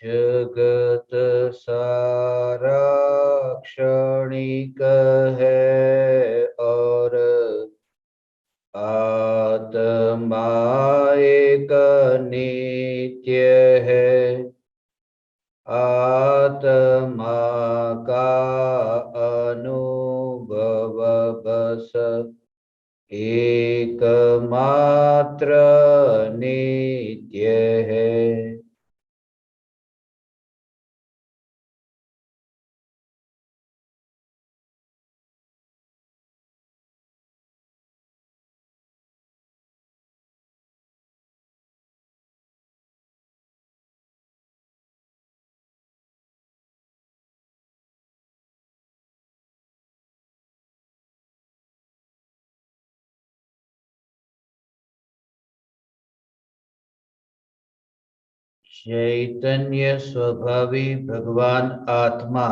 जगत सारा क्षणिक है और आत्मा एक नित्य है। आत्मा का अनुभव बस एकमात्र नित्य है। चैतन्य स्वभावी भगवान आत्मा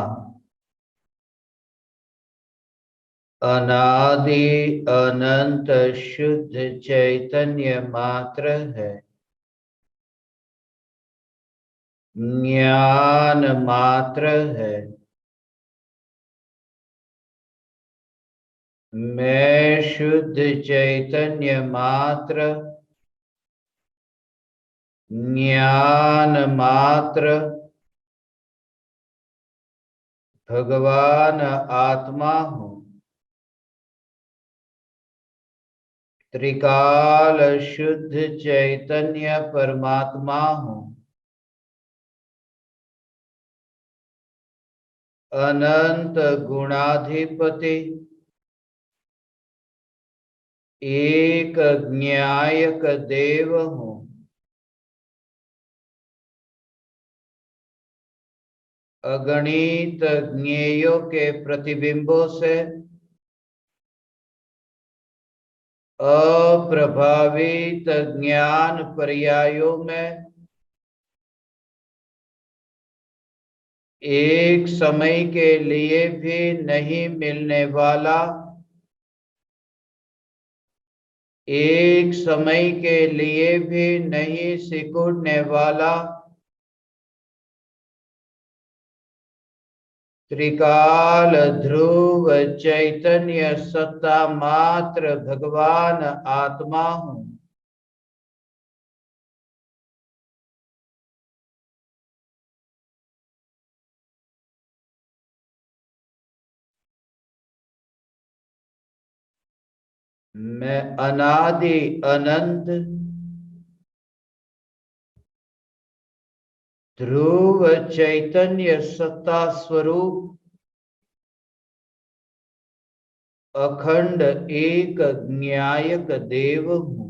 अनादि अनंत शुद्ध चैतन्य मात्र है। ज्ञान मात्र है। मैं शुद्ध चैतन्य मात्र, ज्ञान मात्र, भगवान आत्मा हूँ। त्रिकाल शुद्ध चैतन्य परमात्मा हूँ। अनंत गुणाधिपति, एक ज्ञायक देव हूँ। अगणित ज्ञेयों के प्रतिबिंबों से अप्रभावित ज्ञान पर्यायों में एक समय के लिए भी नहीं मिलने वाला, एक समय के लिए भी नहीं सिकुड़ने वाला, त्रिकाल ध्रुव चैतन्य सत्ता मात्र भगवान आत्मा हूँ। मैं अनादि अनंत ध्रुव चैतन्य सत्ता स्वरूप अखंड एक ज्ञायक देव हूँ।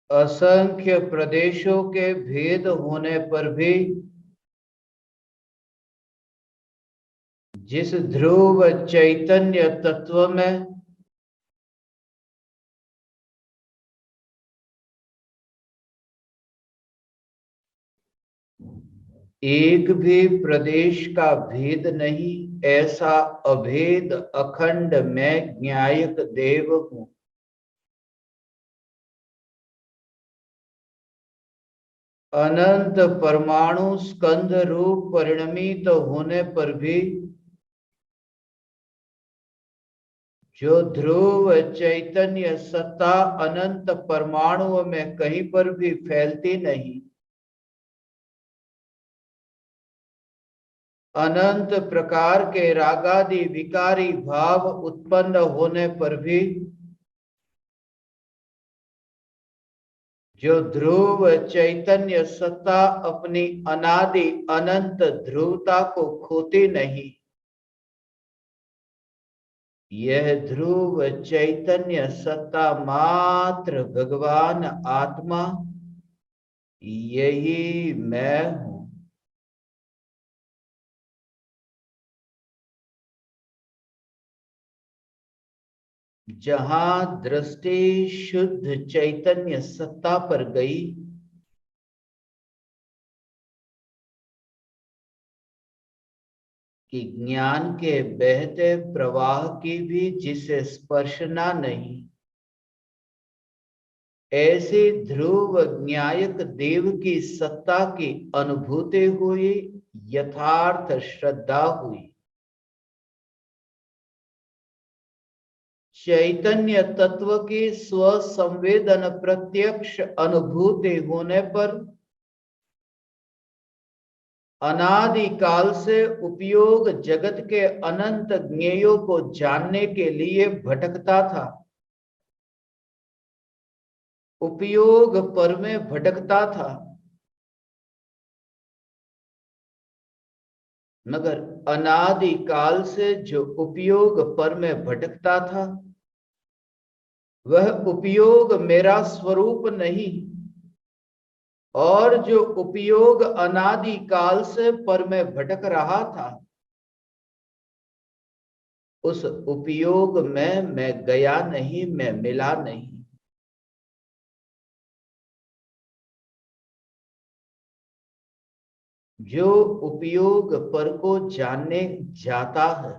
असंख्य प्रदेशों के भेद होने पर भी जिस ध्रुव चैतन्य तत्व में एक भी प्रदेश का भेद नहीं, ऐसा अभेद अखंड मैं ज्ञायक देव हूँ। अनंत परमाणु स्कंध रूप परिणमित होने पर भी जो ध्रुव चैतन्य सत्ता अनंत परमाणुओं में कहीं पर भी फैलती नहीं, अनंत प्रकार के रागादि विकारी भाव उत्पन्न होने पर भी जो ध्रुव चैतन्य सत्ता अपनी अनादि अनंत ध्रुवता को खोती नहीं, यह ध्रुव चैतन्य सत्ता मात्र भगवान आत्मा, यही मैं हूं। जहां दृष्टि शुद्ध चैतन्य सत्ता पर गई, कि ज्ञान के बहते प्रवाह की भी जिसे स्पर्शना नहीं, ऐसे ध्रुव न्यायक देव की सत्ता की अनुभूति हुई, यथार्थ श्रद्धा हुई। चैतन्य तत्व की स्व संवेदन प्रत्यक्ष अनुभूति होने पर अनादि काल से उपयोग जगत के अनंत ज्ञेयों को जानने के लिए भटकता था, उपयोग पर में भटकता था, मगर अनादि काल से जो उपयोग पर में भटकता था, वह उपयोग मेरा स्वरूप नहीं, और जो उपयोग अनादि काल से पर में भटक रहा था, उस उपयोग में मैं गया नहीं, मैं मिला नहीं। जो उपयोग पर को जानने जाता है,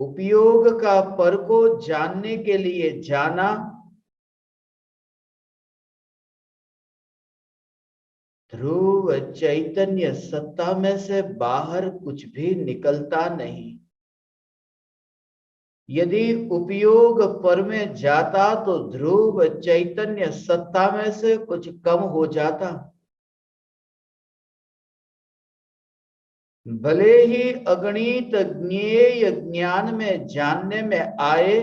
उपयोग का पर को जानने के लिए जाना ध्रुव चैतन्य सत्ता में से बाहर कुछ भी निकलता नहीं। यदि उपयोग पर में जाता तो ध्रुव चैतन्य सत्ता में से कुछ कम हो जाता। भले ही अगणित ज्ञेय ज्ञान में जानने में आए,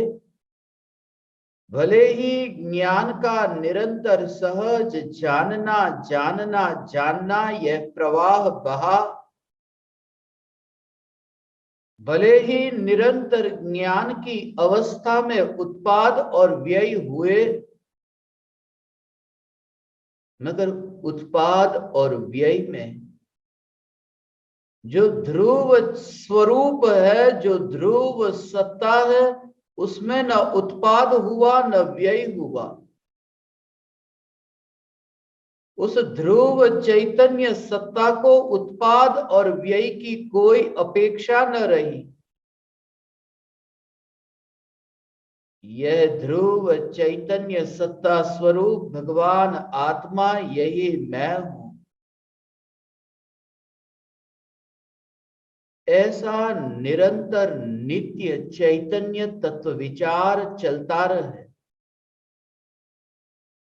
भले ही ज्ञान का निरंतर सहज जानना जानना जानना यह प्रवाह बहा, भले ही निरंतर ज्ञान की अवस्था में उत्पाद और व्यय हुए, मगर उत्पाद और व्यय में जो ध्रुव स्वरूप है, जो ध्रुव सत्ता है, उसमें न उत्पाद हुआ न व्यय हुआ। उस ध्रुव चैतन्य सत्ता को उत्पाद और व्यय की कोई अपेक्षा न रही। यह ध्रुव चैतन्य सत्ता स्वरूप भगवान आत्मा यही मैं हूं। ऐसा निरंतर नित्य चैतन्य तत्व विचार चलता रहे,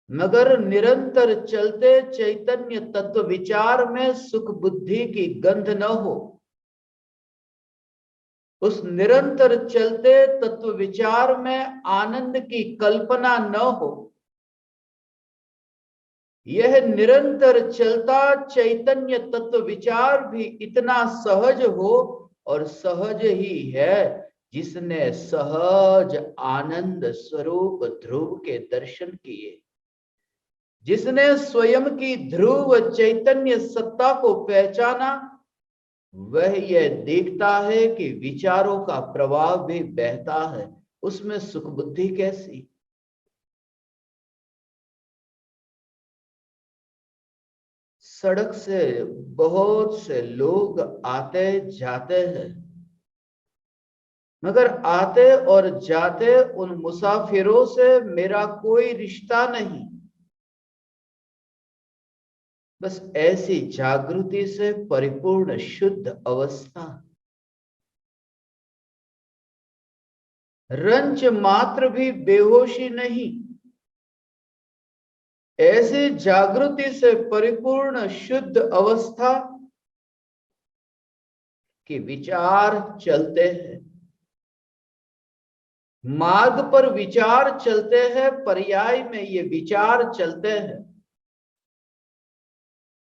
मगर निरंतर चलते चैतन्य तत्व विचार में सुख बुद्धि की गंध न हो। उस निरंतर चलते तत्व विचार में आनंद की कल्पना न हो। यह निरंतर चलता चैतन्य तत्व विचार भी इतना सहज हो, और सहज ही है जिसने सहज आनंद स्वरूप ध्रुव के दर्शन किए, जिसने स्वयं की ध्रुव चैतन्य सत्ता को पहचाना, वह यह देखता है कि विचारों का प्रवाह भी बहता है, उसमें सुख बुद्धि कैसी। सड़क से बहुत से लोग आते जाते हैं, मगर आते और जाते उन मुसाफिरों से मेरा कोई रिश्ता नहीं। बस ऐसी जागृति से परिपूर्ण शुद्ध अवस्था, रंच मात्र भी बेहोशी नहीं। ऐसी जागृति से परिपूर्ण शुद्ध अवस्था के विचार चलते हैं, मार्ग पर विचार चलते हैं, पर्याय में ये विचार चलते हैं,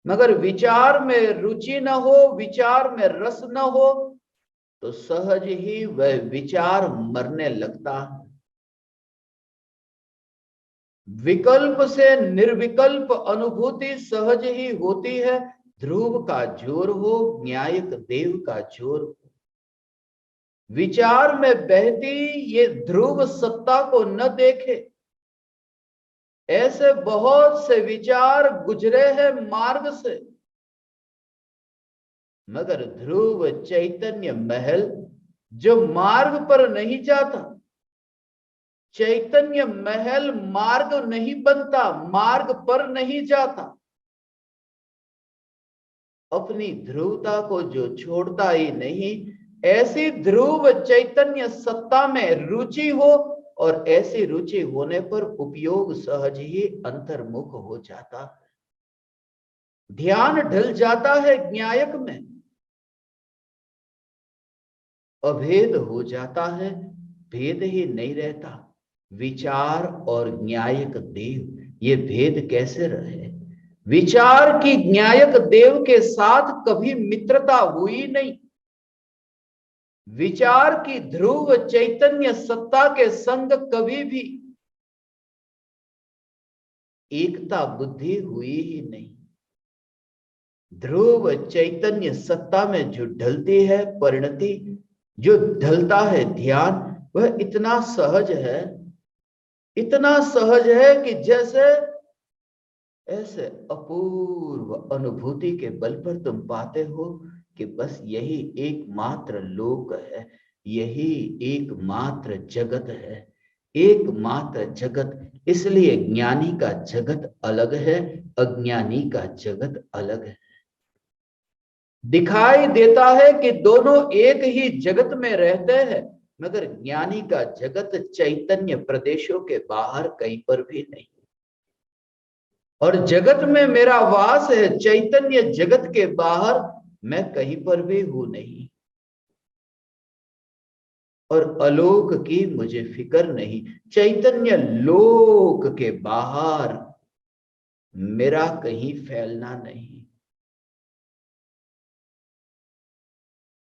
मगर विचार में रुचि न हो, विचार में रस न हो, तो सहज ही वह विचार मरने लगता है। विकल्प से निर्विकल्प अनुभूति सहज ही होती है। ध्रुव का जोर हो, न्यायिक देव का जोर हो, विचार में बहती ये ध्रुव सत्ता को न देखे। ऐसे बहुत से विचार गुजरे हैं मार्ग से, मगर ध्रुव चैतन्य महल जो मार्ग पर नहीं जाता, चैतन्य महल मार्ग नहीं बनता, मार्ग पर नहीं जाता। अपनी ध्रुवता को जो छोड़ता ही नहीं, ऐसी ध्रुव चैतन्य सत्ता में रुचि हो, और ऐसी रुचि होने पर उपयोग सहज ही अंतर्मुख हो जाता, ध्यान ढल जाता है ज्ञायक में, अभेद हो जाता है, भेद ही नहीं रहता। विचार और न्यायक देव, ये भेद कैसे रहे? विचार की न्यायक देव के साथ कभी मित्रता हुई नहीं, विचार की ध्रुव चैतन्य सत्ता के संग कभी भी एकता बुद्धि हुई ही नहीं। ध्रुव चैतन्य सत्ता में जो ढलती है परिणति, जो ढलता है ध्यान, वह इतना सहज है, इतना सहज है कि जैसे ऐसे अपूर्व अनुभूति के बल पर तुम पाते हो कि बस यही एकमात्र लोक है, यही एकमात्र जगत है, एकमात्र जगत। इसलिए ज्ञानी का जगत अलग है, अज्ञानी का जगत अलग है। दिखाई देता है कि दोनों एक ही जगत में रहते हैं, मगर ज्ञानी का जगत चैतन्य प्रदेशों के बाहर कहीं पर भी नहीं। और जगत में मेरा वास है, चैतन्य जगत के बाहर मैं कहीं पर भी हूं नहीं। और अलोक की मुझे फिक्र नहीं, चैतन्य लोक के बाहर मेरा कहीं फैलना नहीं।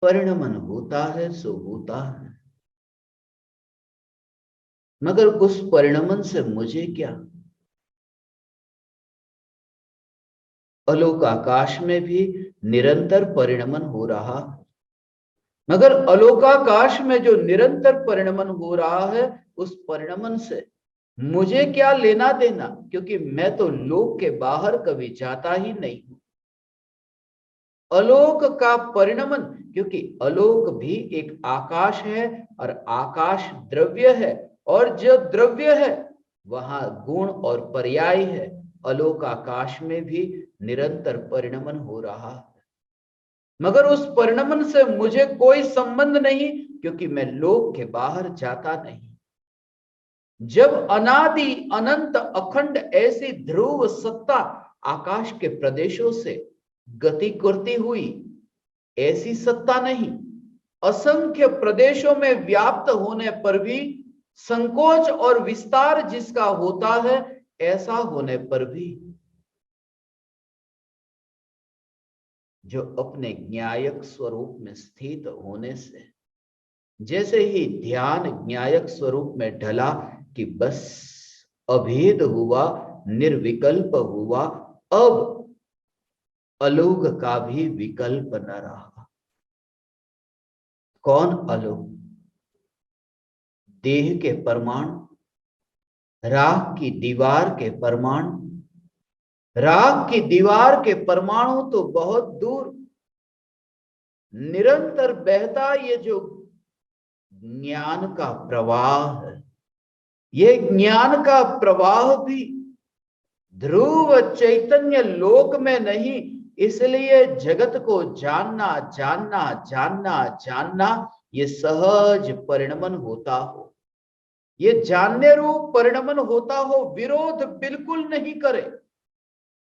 परिणमन होता है सो होता है, मगर उस परिणमन से मुझे क्या? अलोक आकाश में भी निरंतर परिणमन हो रहा, मगर अलोकाकाश में जो निरंतर परिणमन हो रहा है, उस परिणमन से मुझे क्या लेना देना? क्योंकि मैं तो लोक के बाहर कभी जाता ही नहीं हूं। अलोक का परिणमन, क्योंकि अलोक भी एक आकाश है और आकाश द्रव्य है, और जो द्रव्य है वहां गुण और पर्याय है। अलोक आकाश में भी निरंतर परिणमन हो रहा है, मगर उस परिणमन से मुझे कोई संबंध नहीं, क्योंकि मैं लोक के बाहर जाता नहीं। जब अनादि अनंत अखंड ऐसी ध्रुव सत्ता आकाश के प्रदेशों से गति करती हुई, ऐसी सत्ता नहीं, असंख्य प्रदेशों में व्याप्त होने पर भी संकोच और विस्तार जिसका होता है, ऐसा होने पर भी जो अपने न्यायक स्वरूप में स्थित होने से, जैसे ही ध्यान न्यायक स्वरूप में ढला कि बस अभेद हुआ, निर्विकल्प हुआ, अब अलोक का भी विकल्प न रहा। कौन अलोक? देह के परमाणु, राख की दीवार के परमाणु। राख की दीवार के परमाणु तो बहुत दूर, निरंतर बहता ये जो ज्ञान का प्रवाह है, ये ज्ञान का प्रवाह भी ध्रुव चैतन्य लोक में नहीं। इसलिए जगत को जानना जानना जानना जानना, ये सहज परिणमन होता हो, ये जानने रूप परिणमन होता हो, विरोध बिल्कुल नहीं करे,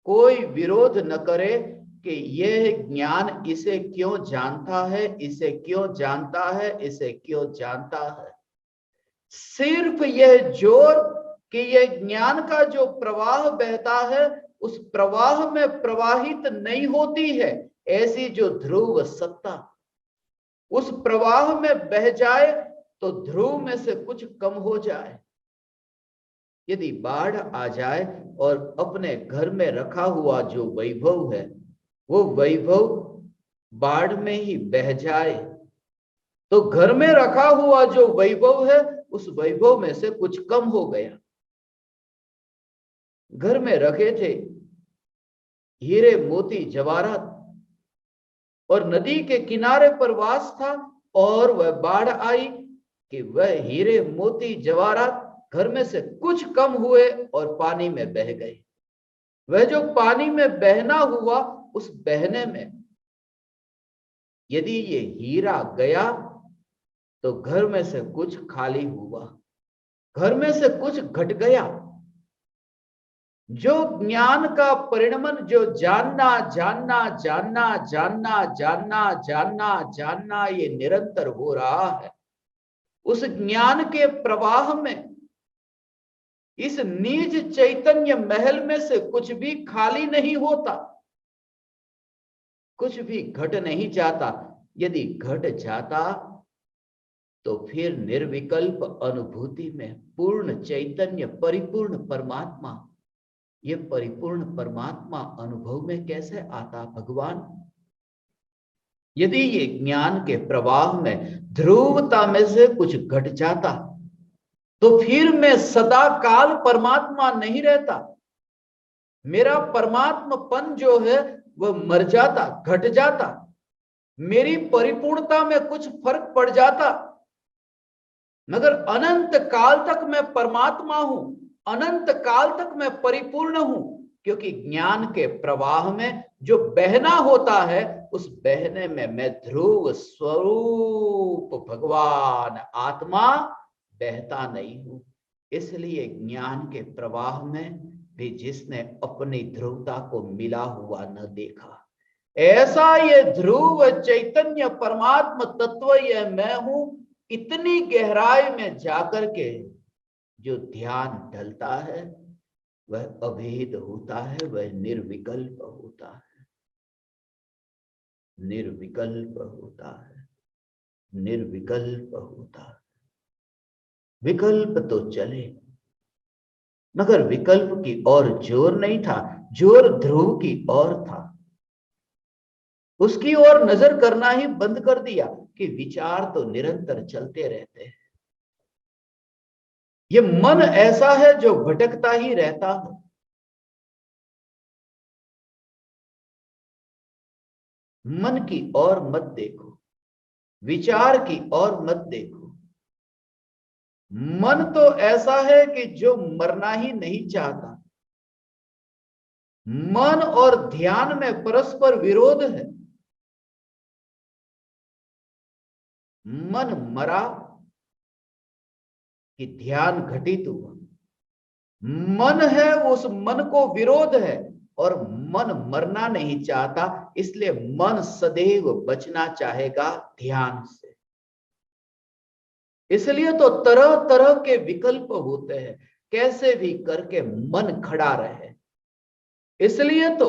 कोई विरोध न करे कि यह ज्ञान इसे क्यों जानता है, इसे क्यों जानता है, इसे क्यों जानता है। सिर्फ यह जोर कि यह ज्ञान का जो प्रवाह बहता है, उस प्रवाह में प्रवाहित नहीं होती है ऐसी जो ध्रुव सत्ता, उस प्रवाह में बह जाए तो ध्रुव में से कुछ कम हो जाए। यदि बाढ़ आ जाए और अपने घर में रखा हुआ जो वैभव है, वो वैभव बाढ़ में ही बह जाए, तो घर में रखा हुआ जो वैभव है, उस वैभव में से कुछ कम हो गया। घर में रखे थे हीरे मोती जवाहरात, और नदी के किनारे पर वास था, और वह बाढ़ आई कि वह हीरे मोती जवाहरात घर में से कुछ कम हुए और पानी में बह गए। वह जो पानी में बहना हुआ, उस बहने में यदि ये हीरा गया तो घर में से कुछ खाली हुआ, घर में से कुछ घट गया। जो ज्ञान का परिणमन, जो जानना जानना जानना जानना जानना जानना जानना ये निरंतर हो रहा है, उस ज्ञान के प्रवाह में इस निज चैतन्य महल में से कुछ भी खाली नहीं होता, कुछ भी घट नहीं जाता। यदि घट जाता तो फिर निर्विकल्प अनुभूति में पूर्ण चैतन्य परिपूर्ण परमात्मा, ये परिपूर्ण परमात्मा अनुभव में कैसे आता भगवान? यदि ये ज्ञान के प्रवाह में ध्रुवता में से कुछ घट जाता तो फिर मैं सदा काल परमात्मा नहीं रहता। मेरा परमात्मपन जो है वह मर जाता, घट जाता। मेरी परिपूर्णता में कुछ फर्क पड़ जाता, मगर अनंत काल तक मैं परमात्मा हूं, अनंत काल तक मैं परिपूर्ण हूं, क्योंकि ज्ञान के प्रवाह में जो बहना होता है उस बहने में मैं ध्रुव स्वरूप भगवान आत्मा बहता नहीं हूं। इसलिए ज्ञान के प्रवाह में भी जिसने अपनी ध्रुवता को मिला हुआ न देखा, ऐसा ये ध्रुव चैतन्य परमात्म तत्व ये मैं हूं, इतनी गहराई में जाकर के जो ध्यान ढलता है वह अभेद होता है, वह निर्विकल्प होता है, निर्विकल्प होता है, निर्विकल्प होता है। विकल्प तो चले, मगर विकल्प की ओर जोर नहीं था, जोर ध्रुव की ओर था। उसकी ओर नजर करना ही बंद कर दिया कि विचार तो निरंतर चलते रहते हैं। ये मन ऐसा है जो भटकता ही रहता है। मन की ओर मत देखो, विचार की ओर मत देखो। मन तो ऐसा है कि जो मरना ही नहीं चाहता। मन और ध्यान में परस्पर विरोध है। मन मरा कि ध्यान घटित हुआ। मन है, उस मन को विरोध है, और मन मरना नहीं चाहता, इसलिए मन सदैव बचना चाहेगा ध्यान से। इसलिए तो तरह तरह के विकल्प होते हैं, कैसे भी करके मन खड़ा रहे। इसलिए तो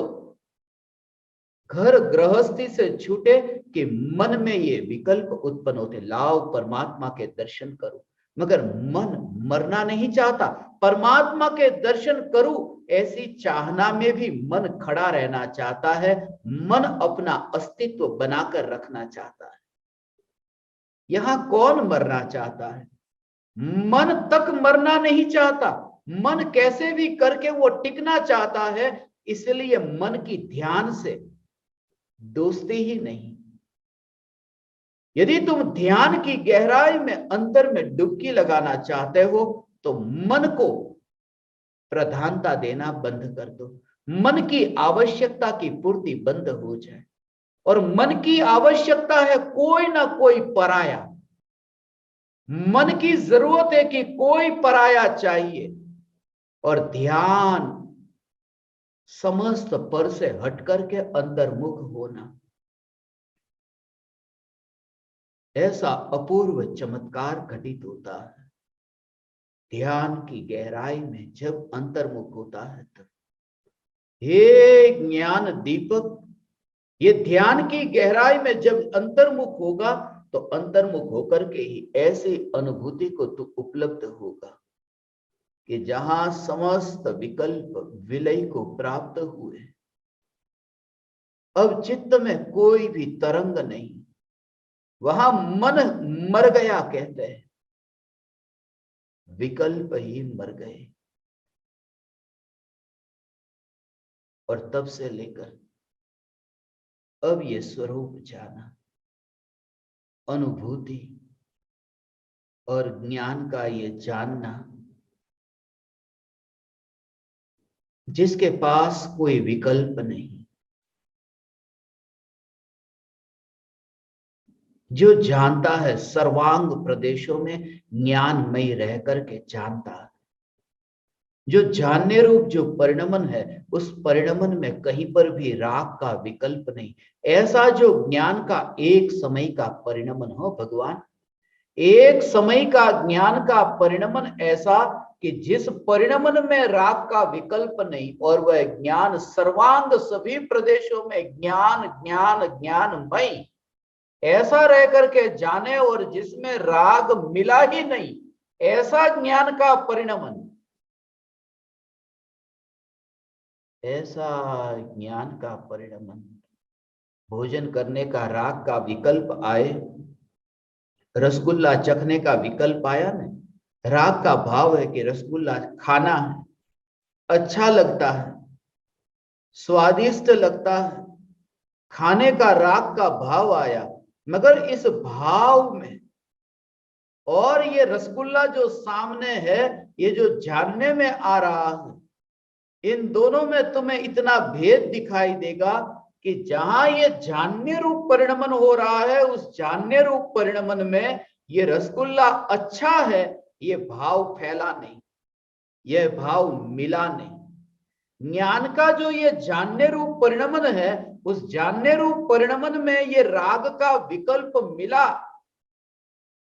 घर गृहस्थी से छूटे कि मन में ये विकल्प उत्पन्न होते, लाओ परमात्मा के दर्शन करो, मगर मन मरना नहीं चाहता। परमात्मा के दर्शन करूं ऐसी चाहना में भी मन खड़ा रहना चाहता है, मन अपना अस्तित्व बनाकर रखना चाहता है। यहां कौन मरना चाहता है? मन तक मरना नहीं चाहता। मन कैसे भी करके वो टिकना चाहता है, इसलिए मन की ध्यान से दोस्ती ही नहीं। यदि तुम ध्यान की गहराई में अंतर में डुबकी लगाना चाहते हो तो मन को प्रधानता देना बंद कर दो। मन की आवश्यकता की पूर्ति बंद हो जाए, और मन की आवश्यकता है कोई ना कोई पराया। मन की जरूरत है कि कोई पराया चाहिए, और ध्यान समस्त पर से हट करके अंतर्मुख होना, ऐसा अपूर्व चमत्कार घटित होता है ध्यान की गहराई में जब अंतर्मुख होता है तब। हे ज्ञान दीपक, ये ध्यान की गहराई में जब अंतर्मुख होगा तो अंतर्मुख होकर के ही ऐसी अनुभूति को तू उपलब्ध होगा कि जहां समस्त विकल्प विलय को प्राप्त हुए, अब चित्त में कोई भी तरंग नहीं, वहां मन मर गया कहते हैं, विकल्प ही मर गए। और तब से लेकर अब ये स्वरूप जाना, अनुभूति और ज्ञान का ये जानना जिसके पास कोई विकल्प नहीं, जो जानता है, सर्वांग प्रदेशों में ज्ञानमय रह करके जानता है, जो जानने रूप जो परिणमन है, उस परिणमन में कहीं पर भी राग का विकल्प नहीं। ऐसा जो ज्ञान का एक समय का परिणमन हो भगवान, एक समय का ज्ञान का परिणमन ऐसा कि जिस परिणमन में राग का विकल्प नहीं, और वह ज्ञान सर्वांग सभी प्रदेशों में ज्ञान ज्ञान ज्ञानमय ऐसा रह करके जाने, और जिसमें राग मिला ही नहीं, ऐसा ज्ञान का परिणमन, ऐसा ज्ञान का परिणमन। भोजन करने का राग का विकल्प आए, रसगुल्ला चखने का विकल्प आया नहीं, राग का भाव है कि रसगुल्ला खाना है, अच्छा लगता है, स्वादिष्ट लगता है, खाने का राग का भाव आया। मगर इस भाव में और ये रसगुल्ला जो सामने है, ये जो जानने में आ रहा है, इन दोनों में तुम्हें इतना भेद दिखाई देगा कि जहां ये जानने रूप परिणमन हो रहा है, उस जानने रूप परिणमन में ये रसगुल्ला अच्छा है, ये भाव फैला नहीं, यह भाव मिला नहीं। ज्ञान का जो ये जानने रूप परिणमन है, उस जानने रूप परिणमन में ये राग का विकल्प मिला,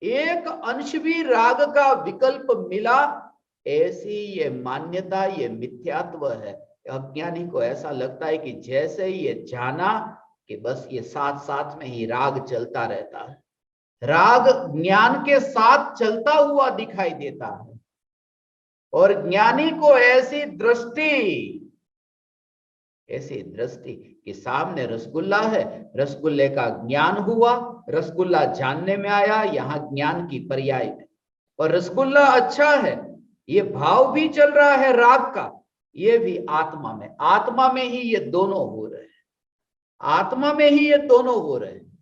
एक अंश भी राग का विकल्प मिला, ऐसी ये मान्यता, ये मिथ्यात्व है। अज्ञानी को ऐसा लगता है कि जैसे ये जाना कि बस ये साथ साथ में ही राग चलता रहता है, राग ज्ञान के साथ चलता हुआ दिखाई देता है। और ज्ञानी को ऐसी दृष्टि कि सामने रसगुल्ला है, रसगुल्ले का ज्ञान हुआ, रसगुल्ला जानने में आया, यहां ज्ञान की पर्याय में, और रसगुल्ला अच्छा है, ये भाव भी चल रहा है राग का, ये भी आत्मा में ही ये दोनों हो रहे हैं, आत्मा में ही ये दोनों हो रहे हैं।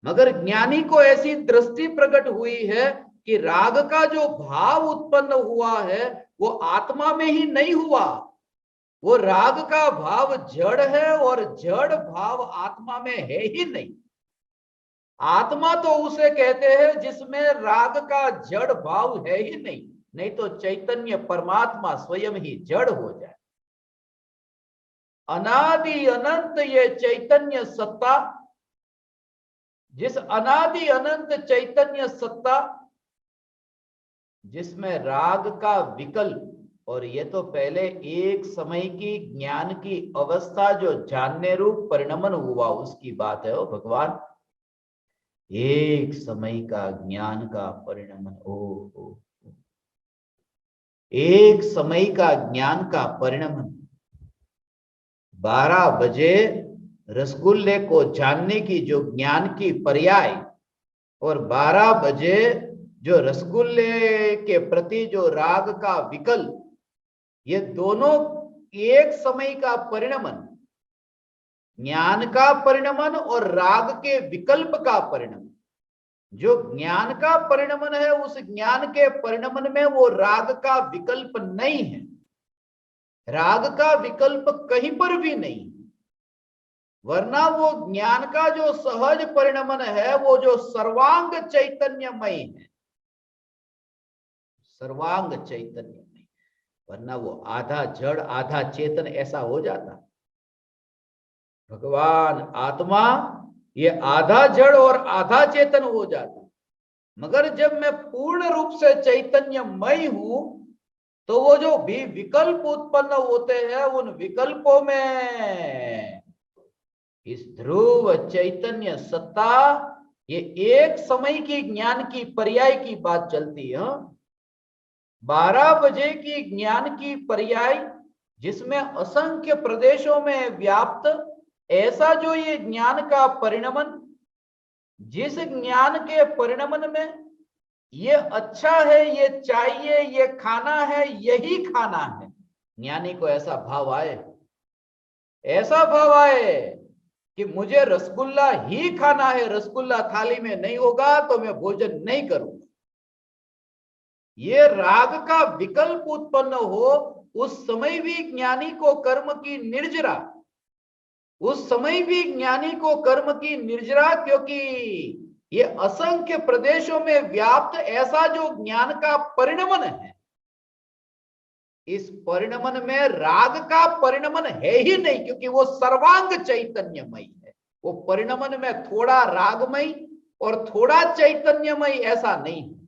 मगर ज्ञानी को ऐसी दृष्टि प्रकट हुई है कि राग का जो भाव उत्पन्न हुआ है, वो आत्मा में ही नहीं हुआ, वो राग का भाव जड़ है, और जड़ भाव आत्मा में है ही नहीं। आत्मा तो उसे कहते हैं जिसमें राग का जड़ भाव है ही नहीं, नहीं तो चैतन्य परमात्मा स्वयं ही जड़ हो जाए। अनादि अनंत ये चैतन्य सत्ता, जिस अनादि अनंत चैतन्य सत्ता जिसमें राग का विकल्प, और ये तो पहले एक समय की ज्ञान की अवस्था जो जानने रूप परिणमन हुआ उसकी बात है। ओ भगवान, एक समय का ज्ञान का परिणमन, ओ एक समय का ज्ञान का परिणमन। 12 बजे रसगुल्ले को जानने की जो ज्ञान की पर्याय, और 12 बजे जो रसगुल्ले के प्रति जो राग का विकल्प, ये दोनों एक समय का परिणमन, ज्ञान का परिणमन और राग के विकल्प का परिणमन। जो ज्ञान का परिणमन है, उस ज्ञान के परिणमन में वो राग का विकल्प नहीं है, राग का विकल्प कहीं पर भी नहीं, वरना वो ज्ञान का जो सहज परिणमन है, वो जो सर्वांग चैतन्यमय है, सर्वांग चैतन्यमय, वरना वो आधा जड़ आधा चेतन ऐसा हो जाता। भगवान आत्मा ये आधा जड़ और आधा चेतन हो जाता। मगर जब मैं पूर्ण रूप से चैतन्यमय हूं, तो वो जो भी विकल्प उत्पन्न होते हैं, उन विकल्पों में इस ध्रुव चैतन्य सत्ता, ये एक समय की ज्ञान की पर्याय की बात चलती है। 12 बजे की ज्ञान की पर्याय, जिसमें असंख्य प्रदेशों में व्याप्त ऐसा जो ये ज्ञान का परिणमन, जिस ज्ञान के परिणमन में ये अच्छा है, ये चाहिए, ये खाना है, यही खाना है, ज्ञानी को ऐसा भाव आए, ऐसा भाव आए कि मुझे रसगुल्ला ही खाना है, रसगुल्ला थाली में नहीं होगा तो मैं भोजन नहीं करूंगा। ये राग का विकल्प उत्पन्न हो, उस समय भी ज्ञानी को कर्म की निर्जरा, उस समय भी ज्ञानी को कर्म की निर्जरा, क्योंकि ये असंख्य प्रदेशों में व्याप्त ऐसा जो ज्ञान का परिणमन है, इस परिणमन में राग का परिणमन है ही नहीं, क्योंकि वो सर्वांग चैतन्यमय है। वो परिणमन में थोड़ा रागमय और थोड़ा चैतन्यमय ऐसा नहीं है।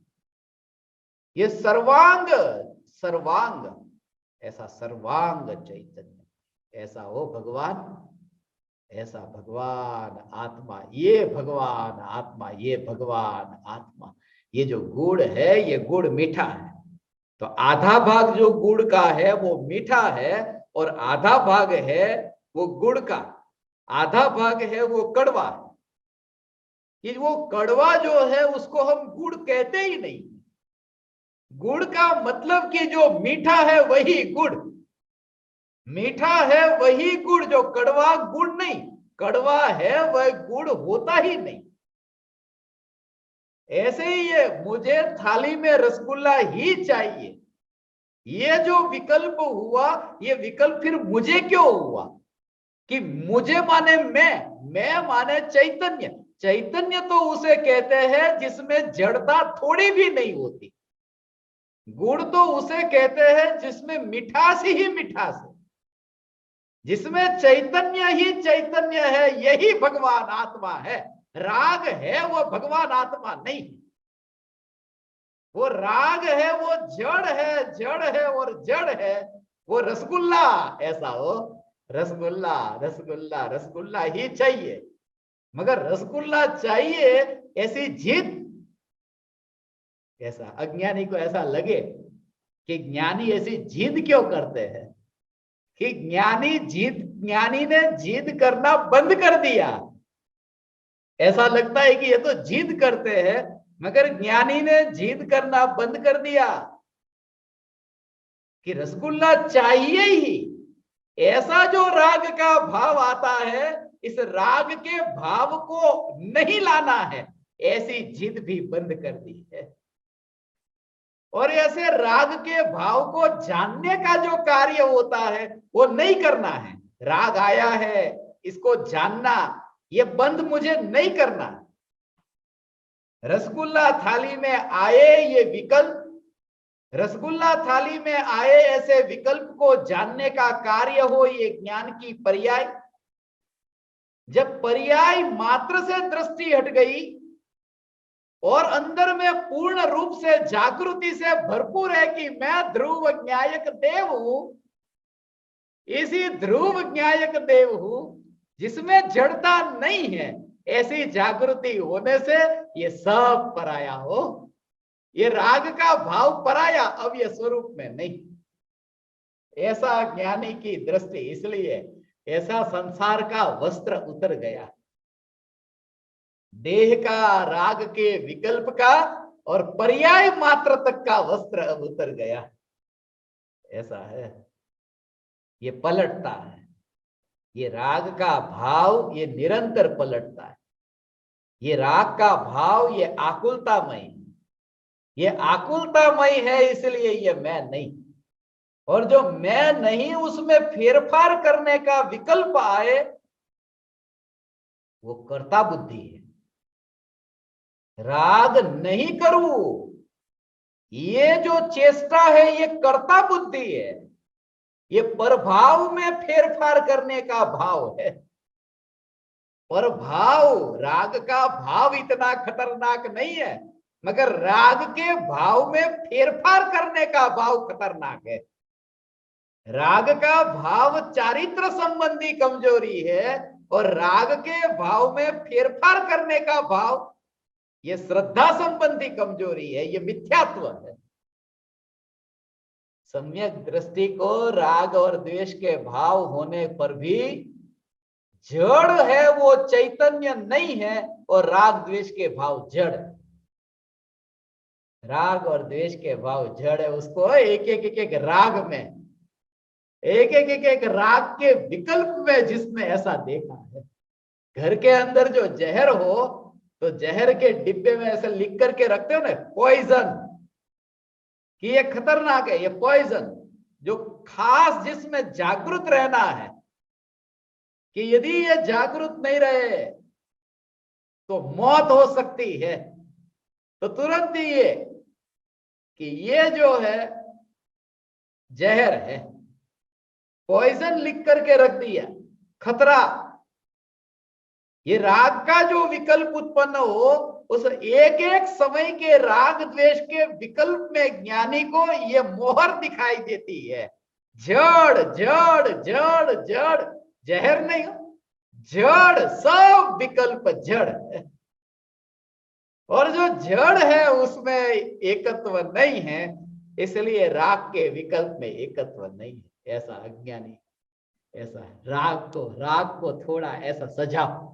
ये सर्वांग सर्वांग ऐसा सर्वांग चैतन्य ऐसा हो भगवान, ऐसा भगवान आत्मा, ये भगवान आत्मा, ये भगवान आत्मा। ये जो गुड़ है ये गुड़ मीठा है, तो आधा भाग जो गुड़ का है वो मीठा है और आधा भाग है वो गुड़ का, आधा भाग है वो कड़वा। ये वो कड़वा जो है उसको हम गुड़ कहते ही नहीं। गुड़ का मतलब कि जो मीठा है वही गुड़, मीठा है वही गुड़, जो कड़वा गुड़ नहीं, कड़वा है वह गुड़ होता ही नहीं। ऐसे ही ये मुझे थाली में रसगुल्ला ही चाहिए, ये जो विकल्प हुआ, ये विकल्प फिर मुझे क्यों हुआ? कि मुझे माने मैं माने चैतन्य। चैतन्य तो उसे कहते हैं जिसमें जड़ता थोड़ी भी नहीं होती। गुड़ तो उसे कहते हैं जिसमें मिठास ही मिठास है, जिसमें चैतन्य ही चैतन्य है, यही भगवान आत्मा है। राग है वो भगवान आत्मा नहीं, वो राग है, वो जड़ है, जड़ है और जड़ है। वो रसगुल्ला ऐसा हो, रसगुल्ला रसगुल्ला रसगुल्ला ही चाहिए, मगर रसगुल्ला चाहिए ऐसी जिद, ऐसा अज्ञानी को ऐसा लगे कि ज्ञानी ऐसी जिद क्यों करते हैं, कि ज्ञानी ने जिद करना बंद कर दिया। ऐसा लगता है कि ये तो जिद करते हैं, मगर ज्ञानी ने जिद करना बंद कर दिया कि रसगुल्ला चाहिए ही। ऐसा जो राग का भाव आता है, इस राग के भाव को नहीं लाना है, ऐसी जिद भी बंद कर दी है। और ऐसे राग के भाव को जानने का जो कार्य होता है वो नहीं करना है। राग आया है, इसको जानना, ये बंद मुझे नहीं करना। रसगुल्ला थाली में आए ये विकल्प, रसगुल्ला थाली में आए ऐसे विकल्प को जानने का कार्य हो, ये ज्ञान की पर्याय। जब पर्याय मात्र से दृष्टि हट गई और अंदर में पूर्ण रूप से जागृति से भरपूर है कि मैं ध्रुव ज्ञायक देव हूं, इसी ध्रुव ज्ञायक देव हूं जिसमें जड़ता नहीं है, ऐसी जागृति होने से ये सब पराया हो। ये राग का भाव पराया, अब ये स्वरूप में नहीं। ऐसा ज्ञानी की दृष्टि, इसलिए ऐसा संसार का वस्त्र उतर गया, देह का, राग के विकल्प का और पर्याय मात्र तक का वस्त्र अब उतर गया। ऐसा है, ये पलटता है, ये राग का भाव ये निरंतर पलटता है। ये राग का भाव ये आकुलतामय, ये आकुलतामय है, इसलिए ये मैं नहीं। और जो मैं नहीं उसमें फेरफार करने का विकल्प आए, वो कर्ता बुद्धि है। राग नहीं करूं, ये जो चेष्टा है ये कर्ता बुद्धि है, ये प्रभाव में फेरफार करने का भाव है। प्रभाव, राग का भाव इतना खतरनाक नहीं है, मगर राग के भाव में फेरफार करने का भाव खतरनाक है। राग का भाव चारित्र संबंधी कमजोरी है और राग के भाव में फेरफार करने का भाव ये श्रद्धा संबंधी कमजोरी है, ये मिथ्यात्व है। सम्यक दृष्टि को राग और द्वेष के भाव होने पर भी जड़ है वो चैतन्य नहीं है, और राग द्वेष के भाव जड़, राग और द्वेष के भाव जड़ है। उसको एक एक एक एक राग में, एक एक एक एक राग के विकल्प में जिसने ऐसा देखा है। घर के अंदर जो जहर हो तो जहर के डिब्बे में ऐसे लिख करके रखते हो ना, पॉइजन, कि ये खतरनाक है, ये पॉइजन। जो खास जिसमें जागृत रहना है कि यदि ये जागृत नहीं रहे तो मौत हो सकती है, तो तुरंत ही ये कि ये जो है जहर है, पॉइजन लिख करके रख दिया, खतरा। ये राग का जो विकल्प उत्पन्न हो, उस एक एक समय के राग द्वेष के विकल्प में ज्ञानी को ये मोहर दिखाई देती है। जड़ जड़ जड़ जड़, जहर नहीं हो, जड़, सब विकल्प जड़ है। और जो जड़ है उसमें एकत्व नहीं है, इसलिए राग के विकल्प में एकत्व नहीं है। ऐसा अज्ञानी, ऐसा राग को थोड़ा ऐसा सजाओ।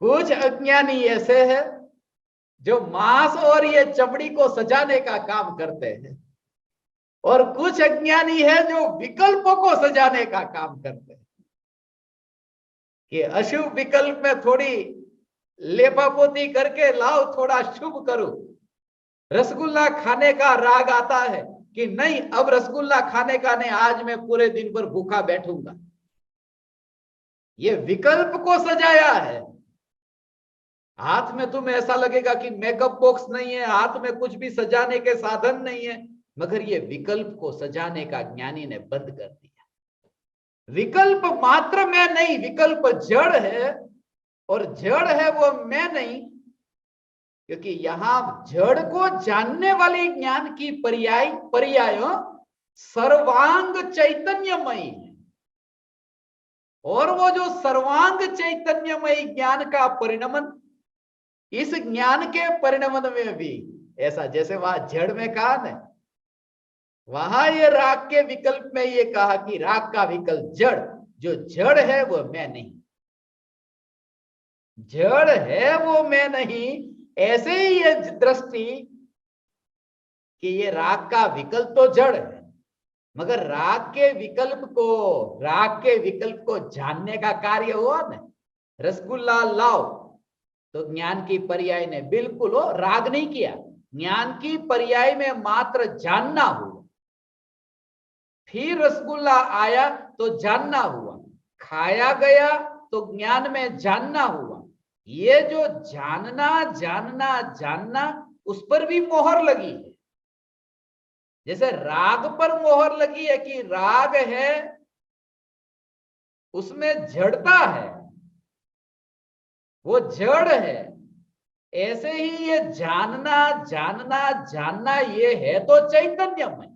कुछ अज्ञानी ऐसे हैं जो मांस और ये चमड़ी को सजाने का काम करते हैं, और कुछ अज्ञानी है जो विकल्पों को सजाने का काम करते हैं कि अशुभ विकल्प में थोड़ी लेपापोती करके लाओ, थोड़ा शुभ करो। रसगुल्ला खाने का राग आता है कि नहीं, अब रसगुल्ला खाने का नहीं, आज मैं पूरे दिन भर भूखा बैठूंगा। ये विकल्प को सजाया है। हाथ में तुम्हें ऐसा लगेगा कि मेकअप बॉक्स नहीं है, हाथ में कुछ भी सजाने के साधन नहीं है, मगर ये विकल्प को सजाने का ज्ञानी ने बंद कर दिया। विकल्प मात्र मैं नहीं, विकल्प जड़ है, और जड़ है वो मैं नहीं, क्योंकि यहां जड़ को जानने वाले ज्ञान की पर्याय सर्वांग चैतन्यमयी है। और वो जो सर्वांग चैतन्यमयी ज्ञान का परिणमन, इस ज्ञान के परिणमन में भी ऐसा, जैसे वहां जड़ में कहा न, वहां ये राग के विकल्प में ये कहा कि राग का विकल्प जड़, जो जड़ है वो मैं नहीं, जड़ है वो मैं नहीं। ऐसे ही ये दृष्टि कि ये राग का विकल्प तो जड़ है, मगर राग के विकल्प को जानने का कार्य हुआ ना। रसगुल्ला लाओ तो ज्ञान की पर्याय ने बिल्कुल हो राग नहीं किया, ज्ञान की पर्याय में मात्र जानना हुआ। फिर रसगुल्ला आया तो जानना हुआ, खाया गया तो ज्ञान में जानना हुआ। ये जो जानना जानना जानना, उस पर भी मोहर लगी है। जैसे राग पर मोहर लगी है कि राग है, उसमें जड़ता है, वो जड़ है। ऐसे ही ये जानना जानना जानना ये है तो चैतन्यमय,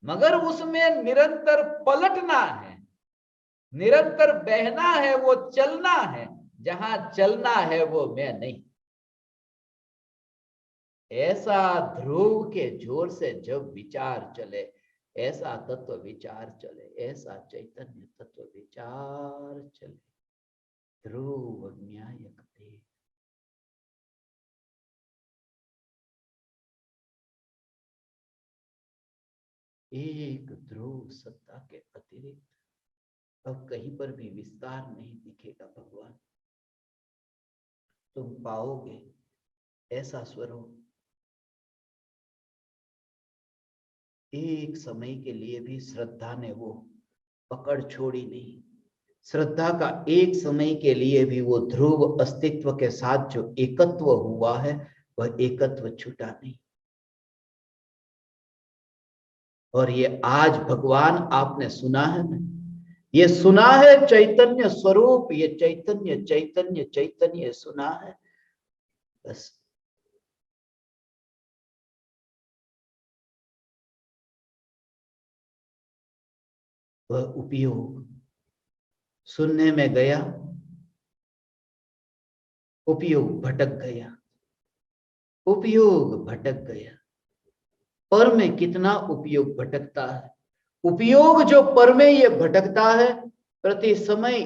मगर उसमें निरंतर पलटना है, निरंतर बहना है, वो चलना है। जहां चलना है वो मैं नहीं। ऐसा ध्रुव के जोर से जब विचार चले, ऐसा तत्व विचार चले, ऐसा चैतन्य तत्व विचार चले, ध्रुव न्यायक दे। एक ध्रुव सत्ता के अतिरिक्त अब कहीं पर भी विस्तार नहीं दिखेगा भगवान। तुम पाओगे ऐसा स्वरूप, एक समय के लिए भी श्रद्धा ने वो पकड़ छोड़ी नहीं। श्रद्धा का एक समय के लिए भी वो ध्रुव अस्तित्व के साथ जो एकत्व हुआ है, वह एकत्व छूटा नहीं। और ये आज भगवान आपने सुना है ना, ये सुना है चैतन्य स्वरूप, ये चैतन्य चैतन्य चैतन्य सुना है। बस वह उपयोग सुनने में गया, उपयोग भटक गया, उपयोग भटक गया। पर में कितना उपयोग भटकता है। उपयोग जो पर में ये भटकता है, प्रति समय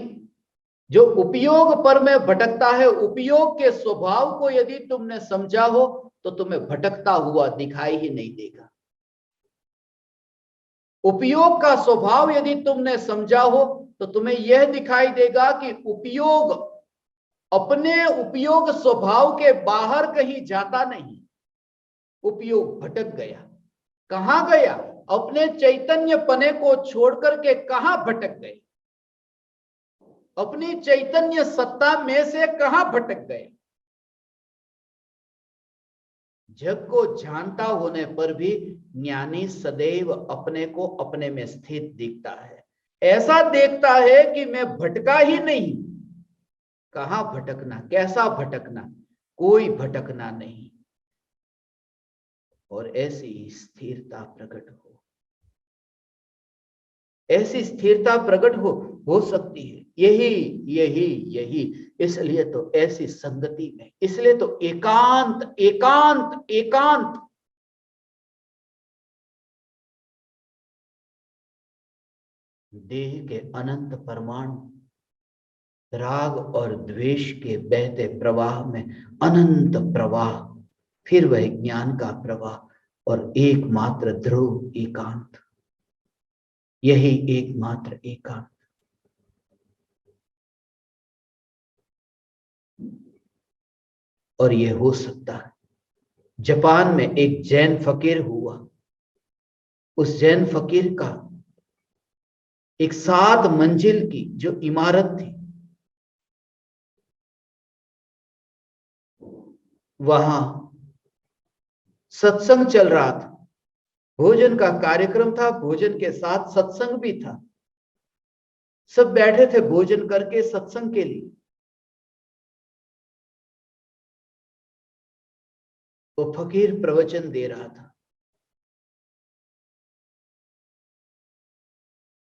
जो उपयोग पर में भटकता है, उपयोग के स्वभाव को यदि तुमने समझा हो तो तुम्हें भटकता हुआ दिखाई ही नहीं देगा। उपयोग का स्वभाव यदि तुमने समझा हो तो तुम्हें यह दिखाई देगा कि उपयोग अपने उपयोग स्वभाव के बाहर कहीं जाता नहीं। उपयोग भटक गया, कहां गया? अपने चैतन्य पने को छोड़ करके कहां भटक गए, अपनी चैतन्य सत्ता में से कहां भटक गए। जग को जानता होने पर भी ज्ञानी सदैव अपने को अपने में स्थित दिखता है, ऐसा देखता है कि मैं भटका ही नहीं। कहां भटकना, कैसा भटकना, कोई भटकना नहीं। और ऐसी स्थिरता प्रकट हो, ऐसी स्थिरता प्रकट हो सकती है। यही यही यही इसलिए तो ऐसी संगति में, इसलिए तो एकांत एकांत एकांत। देह के अनंत परमाणु राग और द्वेष के बहते प्रवाह में अनंत प्रवाह, फिर वह ज्ञान का प्रवाह और एकमात्र ध्रुव एकांत, यही एकमात्र एकांत। और यह हो सकता है। जापान में एक जैन फकीर हुआ, उस जैन फकीर का एक 7 मंजिल की जो इमारत थी, वहां सत्संग चल रहा था, भोजन का कार्यक्रम था, भोजन के साथ सत्संग भी था। सब बैठे थे भोजन करके सत्संग के लिए। वो फकीर प्रवचन दे रहा था।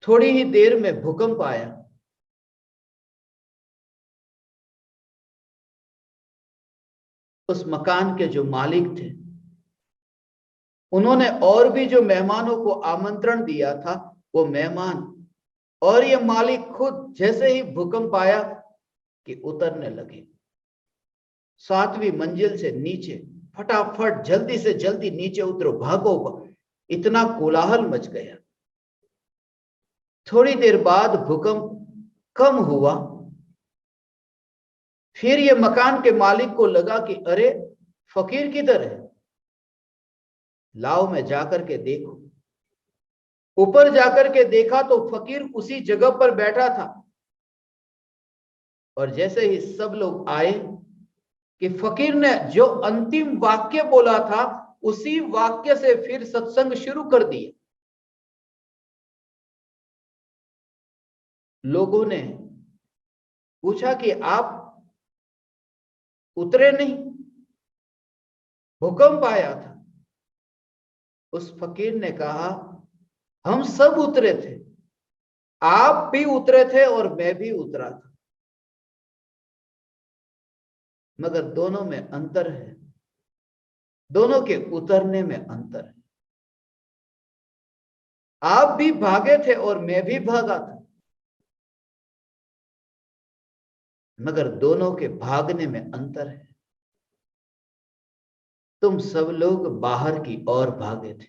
थोड़ी ही देर में भूकंप आया। उस मकान के जो मालिक थे, उन्होंने और भी जो मेहमानों को आमंत्रण दिया था, वो मेहमान और ये मालिक खुद जैसे ही भूकंप आया कि उतरने लगे 7वीं मंजिल से नीचे। फटाफट जल्दी से जल्दी नीचे उतरो, भागो। इतना कोलाहल मच गया। थोड़ी देर बाद भूकंप कम हुआ। फिर ये मकान के मालिक को लगा कि अरे फकीर किधर है, लाओ मैं जाकर के देखो। ऊपर जाकर के देखा तो फकीर उसी जगह पर बैठा था। और जैसे ही सब लोग आए कि फकीर ने जो अंतिम वाक्य बोला था, उसी वाक्य से फिर सत्संग शुरू कर दिया। लोगों ने पूछा कि आप उतरे नहीं, भूकंप आया था। उस फकीर ने कहा, हम सब उतरे थे, आप भी उतरे थे और मैं भी उतरा था, मगर दोनों में अंतर है, दोनों के उतरने में अंतर है। आप भी भागे थे और मैं भी भागा था, मगर दोनों के भागने में अंतर है। तुम सब लोग बाहर की ओर भागे थे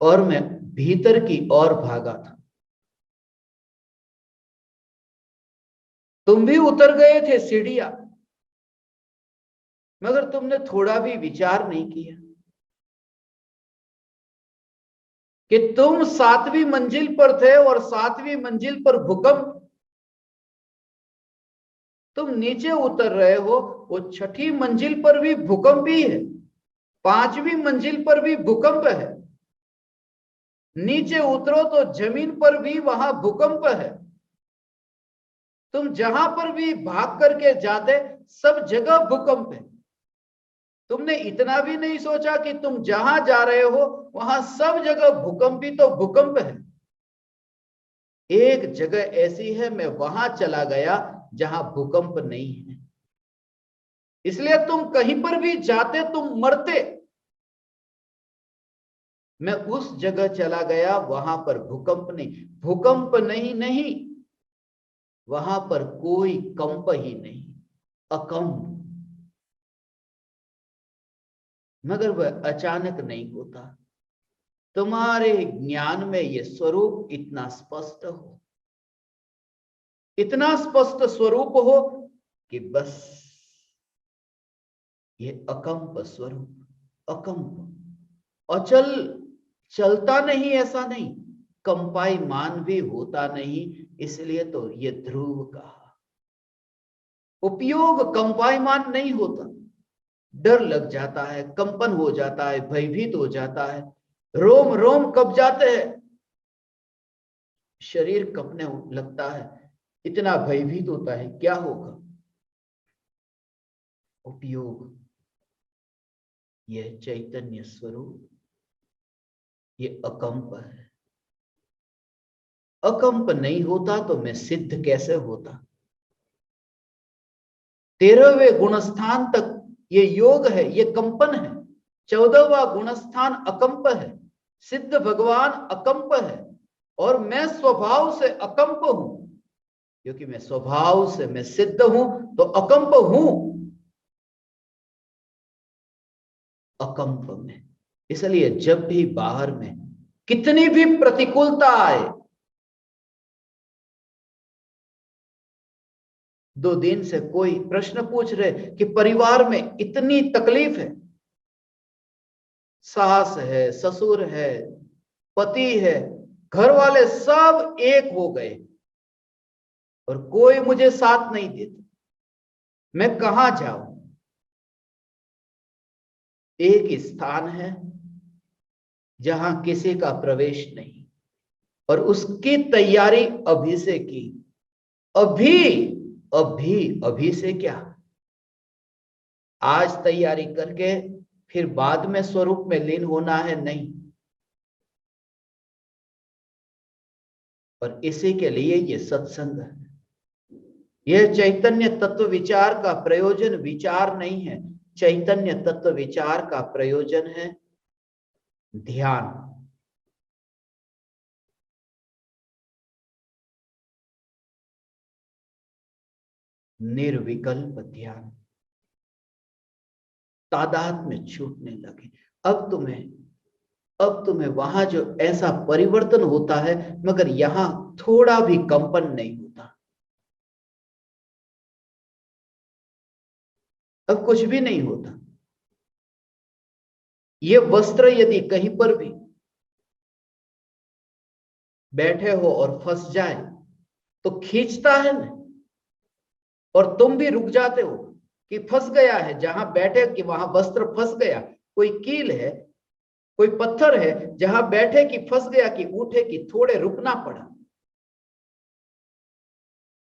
और मैं भीतर की ओर भागा था। तुम भी उतर गए थे सीढ़ियां, मगर तुमने थोड़ा भी विचार नहीं किया कि तुम 7वीं मंजिल पर थे और 7वीं मंजिल पर भूकंप, तुम नीचे उतर रहे हो, वो 6ठी मंजिल पर भी भूकंप ही है, 5वीं मंजिल पर भी भूकंप है। नीचे उतरो तो जमीन पर भी वहां भूकंप है। तुम जहां पर भी भाग करके जाते, सब जगह भूकंप है। तुमने इतना भी नहीं सोचा कि तुम जहां जा रहे हो वहां सब जगह भूकंप ही तो भूकंप है। एक जगह ऐसी है, मैं वहां चला गया जहां भूकंप नहीं है, इसलिए तुम कहीं पर भी जाते तुम मरते। मैं उस जगह चला गया, वहां पर भूकंप नहीं, भूकंप नहीं, नहीं, वहां पर कोई कंप ही नहीं, अकंप। मगर वह अचानक नहीं होता। तुम्हारे ज्ञान में यह स्वरूप इतना स्पष्ट हो, इतना स्पष्ट स्वरूप हो कि बस ये अकंप स्वरूप, अकंप, अचल चलता नहीं ऐसा नहीं, कंपायमान भी होता नहीं, इसलिए तो ये ध्रुव कहा। उपयोग कंपायमान नहीं होता, डर लग जाता है, कंपन हो जाता है, भयभीत हो जाता है, रोम रोम कब जाते हैं, शरीर कपने लगता है, इतना भयभीत होता है, क्या होगा। उपयोग, यह चैतन्य स्वरूप, ये अकंप है। अकंप नहीं होता तो मैं सिद्ध कैसे होता। 13वें गुणस्थान तक ये योग है, ये कंपन है। 14वां गुणस्थान अकंप है, सिद्ध भगवान अकंप है, और मैं स्वभाव से अकंप हूं, क्योंकि मैं स्वभाव से मैं सिद्ध हूं तो अकंप हूं, अकंप में। इसलिए जब भी बाहर में कितनी भी प्रतिकूलता आए, 2 दिन से कोई प्रश्न पूछ रहे कि परिवार में इतनी तकलीफ है, सास है, ससुर है, पति है, घर वाले सब एक हो गए और कोई मुझे साथ नहीं देता, मैं कहां जाऊं। एक स्थान है जहां किसी का प्रवेश नहीं, और उसकी तैयारी अभी से की। अभी अभी अभी से क्या, आज तैयारी करके फिर बाद में स्वरूप में लीन होना है, नहीं। और इसी के लिए ये सत्संग है। यह चैतन्य तत्व विचार का प्रयोजन विचार नहीं है, चैतन्य तत्व विचार का प्रयोजन है ध्यान। निर्विकल्प ध्यान, तादाद में छूटने लगे। अब तुम्हें वहां जो ऐसा परिवर्तन होता है, मगर यहां थोड़ा भी कंपन नहीं होता। अब कुछ भी नहीं होता। ये वस्त्र यदि कहीं पर भी बैठे हो और फंस जाए तो खींचता है ना, और तुम भी रुक जाते हो कि फंस गया है, जहां बैठे कि वहां वस्त्र फंस गया। कोई कील है, कोई पत्थर है, जहां बैठे कि फंस गया, कि उठे कि थोड़े रुकना पड़ा।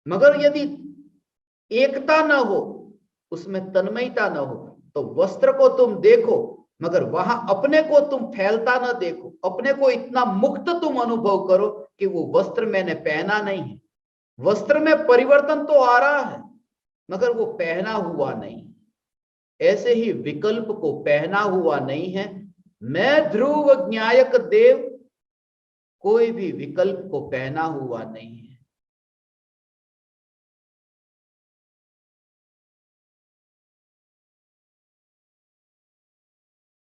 मगर यदि एकता ना हो, उसमें तन्मयता ना हो, तो वस्त्र को तुम देखो मगर वहां अपने को तुम फैलता ना देखो, अपने को इतना मुक्त तुम अनुभव करो कि वो वस्त्र मैंने पहना नहीं है। वस्त्र में परिवर्तन तो आ रहा है मगर वो पहना हुआ नहीं। ऐसे ही विकल्प को पहना हुआ नहीं है। मैं ध्रुव ज्ञायक देव, कोई भी विकल्प को पहना हुआ नहीं है।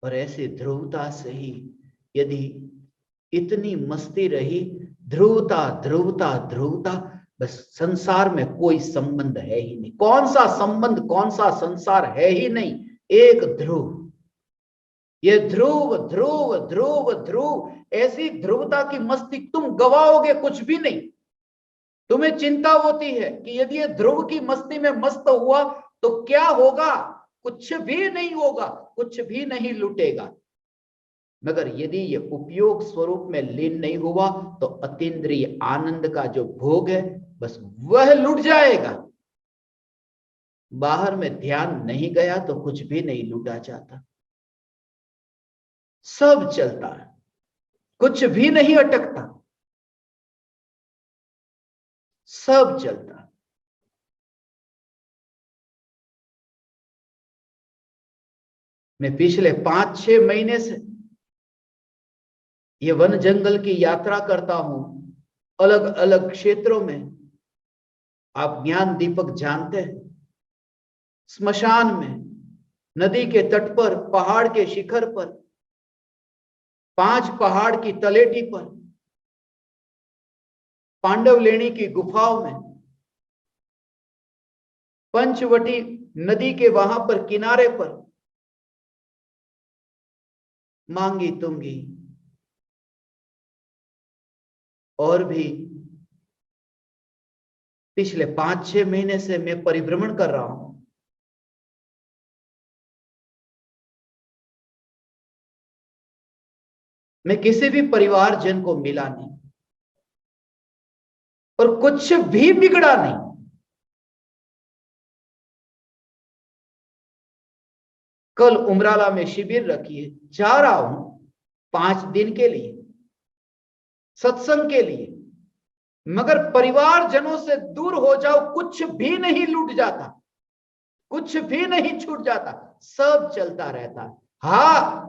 और ऐसे ध्रुवता से ही यदि इतनी मस्ती रही, ध्रुवता ध्रुवता ध्रुवता, बस संसार में कोई संबंध है ही नहीं। कौन सा संबंध, कौन सा संसार है ही नहीं, एक ध्रुव। ये ध्रुव ध्रुव ध्रुव ध्रुव, ऐसी ध्रुवता की मस्ती तुम गवाओगे कुछ भी नहीं। तुम्हें चिंता होती है कि यदि ये ध्रुव की मस्ती में मस्त हुआ तो क्या होगा, कुछ भी नहीं होगा, कुछ भी नहीं लुटेगा। मगर यदि ये उपयोग स्वरूप में लीन नहीं हुआ तो अतीन्द्रिय आनंद का जो भोग है बस वह लुट जाएगा। बाहर में ध्यान नहीं गया तो कुछ भी नहीं लूटा जाता, सब चलता है, कुछ भी नहीं अटकता, सब चलता। मैं पिछले 5-6 महीने से ये वन जंगल की यात्रा करता हूं, अलग अलग क्षेत्रों में। आप ज्ञान दीपक जानते हैं, स्मशान में, नदी के तट पर, पहाड़ के शिखर पर, 5 पहाड़ की तलेटी पर, पांडवलेणी की गुफाओं में, पंचवटी नदी के वहां पर किनारे पर, मांगी तुंगी, और भी पिछले 5-6 महीने से मैं परिभ्रमण कर रहा हूं। मैं किसी भी परिवारजन को मिला नहीं और कुछ भी बिगड़ा नहीं। कल उमराला में शिविर रखी है, जा रहा हूं 5 दिन के लिए सत्संग के लिए, मगर परिवारजनों से दूर हो जाओ, कुछ भी नहीं लूट जाता, कुछ भी नहीं छूट जाता, सब चलता रहता है। हाँ,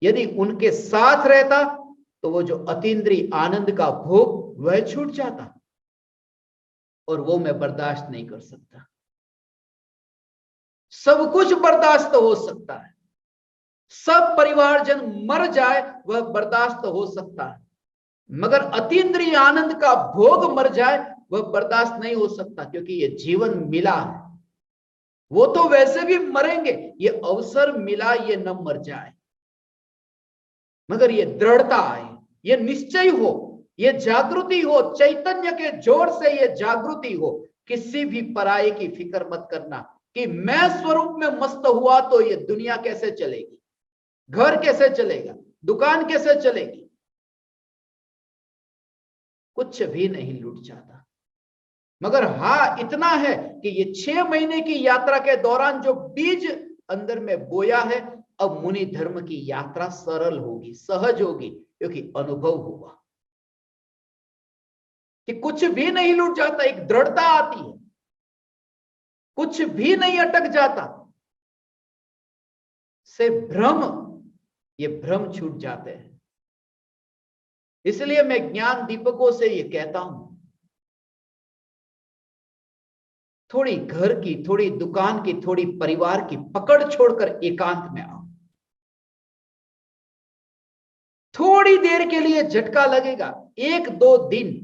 यदि उनके साथ रहता तो वो जो अतीन्द्रिय आनंद का भोग वह छूट जाता, और वो मैं बर्दाश्त नहीं कर सकता। सब कुछ बर्दाश्त हो सकता है, सब परिवारजन मर जाए वह बर्दाश्त हो सकता है, मगर अतीन्द्रिय आनंद का भोग मर जाए वह बर्दाश्त नहीं हो सकता, क्योंकि ये जीवन मिला है। वो तो वैसे भी मरेंगे, ये अवसर मिला ये न मर जाए, मगर ये दृढ़ता आए, ये निश्चय हो, ये जागृति हो, चैतन्य के जोर से ये जागृति हो। किसी भी पराये की फिक्र मत करना कि मैं स्वरूप में मस्त हुआ तो ये दुनिया कैसे चलेगी, घर कैसे चलेगा, दुकान कैसे चलेगी। कुछ भी नहीं लूट जाता, मगर हाँ इतना है कि ये 6 महीने की यात्रा के दौरान जो बीज अंदर में बोया है, अब मुनि धर्म की यात्रा सरल होगी, सहज होगी, क्योंकि अनुभव हुआ कि कुछ भी नहीं लूट जाता। एक दृढ़ता आती है, कुछ भी नहीं अटक जाता, से भ्रम, ये भ्रम छूट जाते हैं। इसलिए मैं ज्ञान दीपकों से ये कहता हूं, थोड़ी घर की, थोड़ी दुकान की, थोड़ी परिवार की पकड़ छोड़कर एकांत में आओ। थोड़ी देर के लिए झटका लगेगा, 1-2 दिन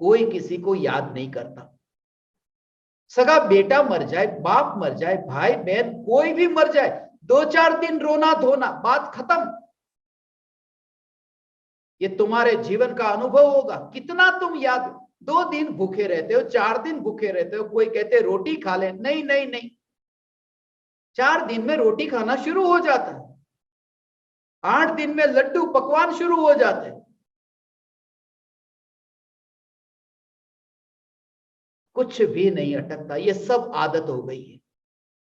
कोई किसी को याद नहीं करता। सगा बेटा मर जाए, बाप मर जाए, भाई बहन कोई भी मर जाए, 2-4 दिन रोना धोना, बात खत्म। ये तुम्हारे जीवन का अनुभव होगा। कितना तुम याद, 2 दिन भूखे रहते हो, 4 दिन भूखे रहते हो, कोई कहते रोटी खा ले, नहीं नहीं नहीं, 4 दिन में रोटी खाना शुरू हो जाता है, 8 दिन में लड्डू पकवान शुरू हो जाते हैं। कुछ भी नहीं अटकता, ये सब आदत हो गई है।